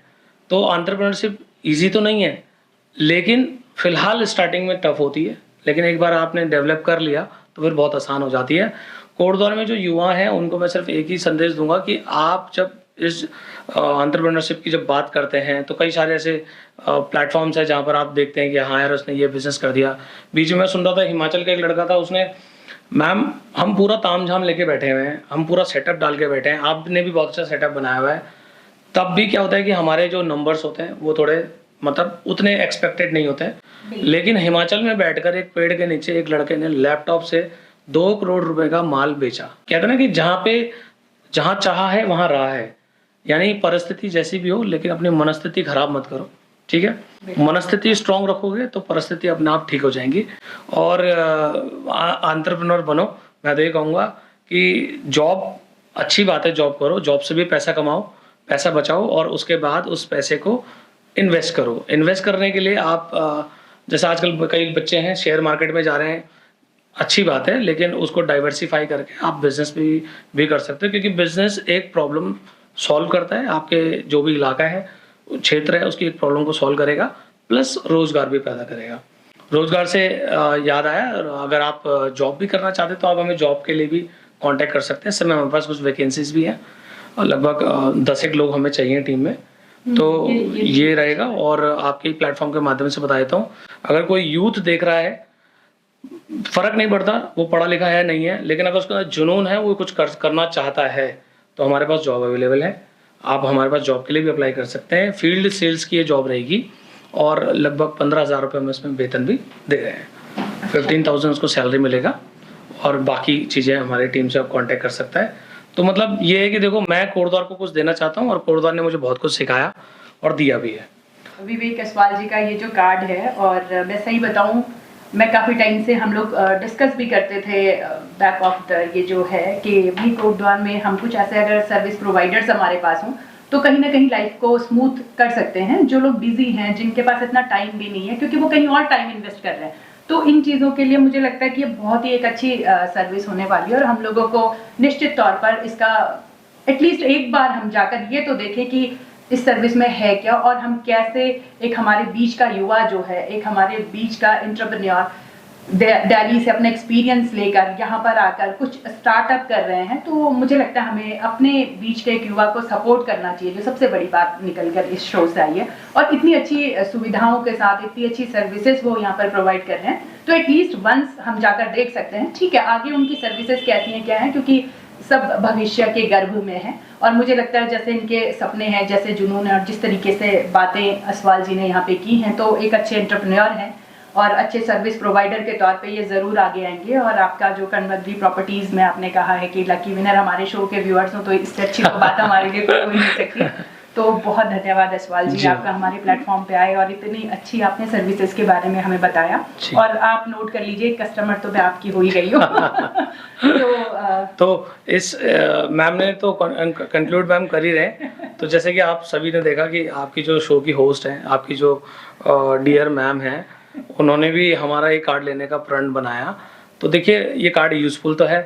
तो एंटरप्रेन्योरशिप ईजी तो नहीं है, लेकिन फिलहाल स्टार्टिंग में टफ होती है, लेकिन एक बार आपने डेवलप कर लिया तो फिर बहुत आसान हो जाती है। कोटद्वार में जो युवा हैं उनको मैं सिर्फ एक ही संदेश दूंगा कि आप जब इस एंटरप्रेन्योरशिप की जब बात करते हैं तो कई सारे ऐसे प्लेटफॉर्म्स हैं जहाँ पर आप देखते हैं कि हाँ यार उसने ये बिजनेस कर दिया। बीच में मैं सुन रहा था, हिमाचल का एक लड़का था, उसने, मैम हम पूरा ताम झाम लेके बैठे हुए हैं, हम पूरा सेटअप डाल के बैठे हैं, आपने भी बहुत अच्छा सेटअप बनाया हुआ है, तब भी क्या होता है कि हमारे जो नंबर्स होते हैं वो थोड़े मतलब उतने एक्सपेक्टेड नहीं होते हैं। लेकिन हिमाचल में बैठकर एक पेड़ के नीचे एक लड़के ने लैपटॉप से 2 करोड़ रुपए का माल बेचा। कहते ना कि जहाँ चाहा है वहाँ रहा है। यानी परिस्थिति जैसी भी हो, लेकिन अपनी मनस्थिति खराब मत करो, ठीक है। मनस्थिति स्ट्रांग रखोगे तो परिस्थिति अपने आप ठीक हो जाएंगी। और एंटरप्रेन्योर बनो। मैं तो ये कहूँगा कि जॉब अच्छी बात है, जॉब करो, जॉब से भी पैसा कमाओ, पैसा बचाओ और उसके बाद उस पैसे को इन्वेस्ट करो। इन्वेस्ट करने के लिए आप जैसे आजकल कई बच्चे हैं शेयर मार्केट में जा रहे हैं, अच्छी बात है, लेकिन उसको डाइवर्सिफाई करके आप बिजनेस भी कर सकते हो, क्योंकि बिजनेस एक प्रॉब्लम सॉल्व करता है। आपके जो भी इलाका है, क्षेत्र है, उसकी एक प्रॉब्लम को सॉल्व करेगा, प्लस रोजगार भी पैदा करेगा। रोजगार से याद आया, अगर आप जॉब भी करना चाहते तो आप हमें जॉब के लिए भी कांटेक्ट कर सकते हैं। इस समय हमारे पास कुछ वैकेंसीज भी हैं और लगभग 10 एक लोग हमें चाहिए टीम में। तो ये रहेगा। और आपके प्लेटफॉर्म के माध्यम से बता देता हूँ, अगर कोई यूथ देख रहा है, फर्क नहीं पड़ता वो पढ़ा लिखा है नहीं है, लेकिन अगर उसका जुनून है, वो कुछ करना चाहता है, तो हमारे पास जॉब अवेलेबल है। आप हमारे पास जॉब के लिए भी अप्लाई कर सकते हैं। फील्ड सेल्स की ये जॉब रहेगी और लगभग 15,000 रुपये में इसमें वेतन भी दे रहे हैं। 15,000 उसको सैलरी मिलेगा और बाकी चीज़ें हमारी टीम से आप कांटेक्ट कर सकता है। तो मतलब ये है कि देखो, मैं कोटद्वार को कुछ देना चाहता हूँ और कोटद्वार ने मुझे बहुत कुछ सिखाया और दिया भी है। विवेक असवाल जी का ये जो कार्ड है, और मैं सही बताऊँ, मैं काफ़ी टाइम से हम लोग डिस्कस भी करते थे बैक ऑफ द ये जो है कि भी कोटद्वार में हम कुछ ऐसे अगर सर्विस प्रोवाइडर्स हमारे पास हों तो कहीं ना कहीं लाइफ को स्मूथ कर सकते हैं। जो लोग बिजी हैं, जिनके पास इतना टाइम भी नहीं है क्योंकि वो कहीं और टाइम इन्वेस्ट कर रहे हैं, तो इन चीज़ों के लिए मुझे लगता है कि ये बहुत ही एक अच्छी सर्विस होने वाली है। और हम लोगों को निश्चित तौर पर इसका एटलीस्ट एक बार हम जाकर ये तो देखें कि इस सर्विस में है क्या, और हम कैसे एक हमारे बीच का युवा जो है, एक हमारे बीच का एंटरप्रेन्योर दिल्ली से अपने एक्सपीरियंस लेकर यहाँ पर आकर कुछ स्टार्टअप कर रहे हैं। तो मुझे लगता है हमें अपने बीच के एक युवा को सपोर्ट करना चाहिए, जो सबसे बड़ी बात निकल कर इस शो से आई है। और इतनी अच्छी सुविधाओं के साथ इतनी अच्छी सर्विसेज वो यहाँ पर प्रोवाइड कर रहे हैं, तो एटलीस्ट वंस हम जाकर देख सकते हैं। ठीक है, आगे उनकी सर्विसेज कैसी हैं क्या है, क्योंकि सब भविष्य के गर्भ में है। और मुझे लगता है जैसे इनके सपने हैं, जैसे जुनून है, और जिस तरीके से बातें असवाल जी ने यहाँ पे की हैं, तो एक अच्छे एंटरप्रेन्योर हैं और अच्छे सर्विस प्रोवाइडर के तौर पे ये ज़रूर आगे आएंगे। और आपका जो कन्वर्जरी प्रॉपर्टीज़ में आपने कहा है कि लकी विनर हमारे शो के व्यूअर्स हो, तो इससे अच्छी तो बात हमारे लिए कोई हो नहीं सकती। तो बहुत धन्यवाद असवाल जी, आपका हमारे प्लेटफॉर्म पे आए और इतनी अच्छी आपने सर्विसेज के बारे में हमें बताया। और आप नोट कर लीजिए, कस्टमर तो मैं आपकी हो ही गई हूँ। तो इस मैम ने तो कंक्लूड मैम कर ही रहे। तो जैसे कि आप सभी ने देखा कि आपकी जो शो की होस्ट हैं, आपकी जो डियर मैम हैं, उन्होंने भी हमारा ये कार्ड लेने का प्रण बनाया। तो देखिए, ये कार्ड यूज़फुल तो है।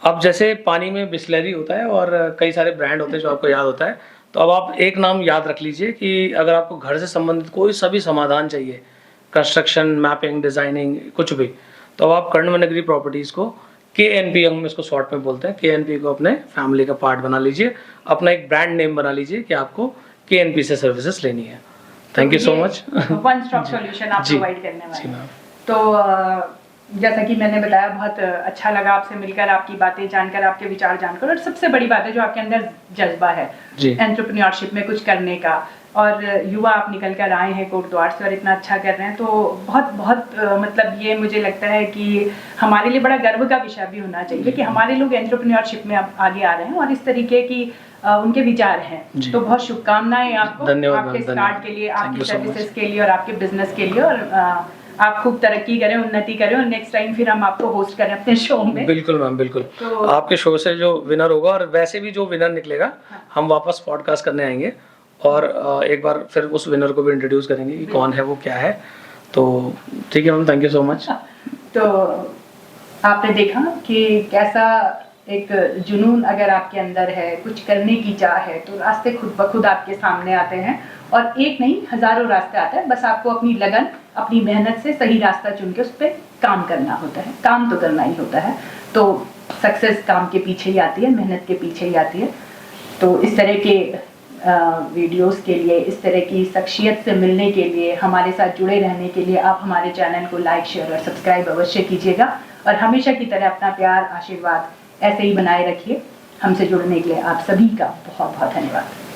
अब जैसे पानी में बिस्लरी होता है और कई सारे ब्रांड होते हैं जो आपको याद होता है, तो अब आप एक नाम याद रख लीजिए कि अगर आपको घर से संबंधित कोई सभी समाधान चाहिए, कंस्ट्रक्शन, मैपिंग, डिज़ाइनिंग, कुछ भी, तो अब आप कर्णव नगरी प्रॉपर्टीज़ को KNP, हम इसको शॉर्ट में बोलते हैं, KNP को अपने फैमिली का पार्ट बना लीजिए, अपना एक ब्रांड नेम बना लीजिए कि आपको KNP से सर्विसेज लेनी है। Thank you so much. One stop solution आप प्रोवाइड करने वाले हैं। तो जैसा कि मैंने बताया, बहुत अच्छा लगा आपसे मिलकर, आपकी बातें जानकर, आपके विचार जानकर, और सबसे बड़ी बात है जो आपके अंदर जज्बा है एंटरप्रेन्योरशिप में कुछ करने का, और युवा आप निकल कर आए हैं कोटद्वार से और इतना अच्छा कर रहे हैं। तो बहुत बहुत मतलब ये मुझे लगता है कि हमारे लिए बड़ा गर्व का विषय भी होना चाहिए कि हमारे लोग एंटरप्रेन्योरशिप में अब आगे आ रहे हैं और इस तरीके की उनके विचार हैं। तो बहुत शुभकामनाएं आपको, आपके स्टार्ट के लिए, आपकी सर्विसेज के लिए और आपके बिजनेस के लिए। और आप खूब तरक्की करें, उन्नति करें, और नेक्स्ट टाइम फिर हम आपको होस्ट करें अपने शो में। बिल्कुल मैम, बिल्कुल। तो आपके शो से जो विनर होगा, और वैसे भी जो विनर निकलेगा, हम वापस पॉडकास्ट करने आएंगे और एक बार फिर उस विनर को भी इंट्रोड्यूस करेंगे कि कौन है, वो क्या है। तो ठीक है ma'am, thank you so much. तो आपने देखा कि कैसा एक जुनून अगर आपके अंदर है, कुछ करने की चाह है, तो रास्ते खुद ब खुद आपके सामने आते हैं। और एक नहीं, हज़ारों रास्ते आते हैं, बस आपको अपनी लगन, अपनी मेहनत से सही रास्ता चुन के उस पर काम करना होता है। काम तो करना ही होता है। तो सक्सेस काम के पीछे ही आती है, मेहनत के पीछे ही आती है। तो इस तरह के वीडियोस के लिए, इस तरह की शख्सियत से मिलने के लिए, हमारे साथ जुड़े रहने के लिए आप हमारे चैनल को लाइक, शेयर और सब्सक्राइब अवश्य कीजिएगा। और हमेशा की तरह अपना प्यार, आशीर्वाद ऐसे ही बनाए रखिए। हमसे जुड़ने के लिए आप सभी का बहुत बहुत धन्यवाद।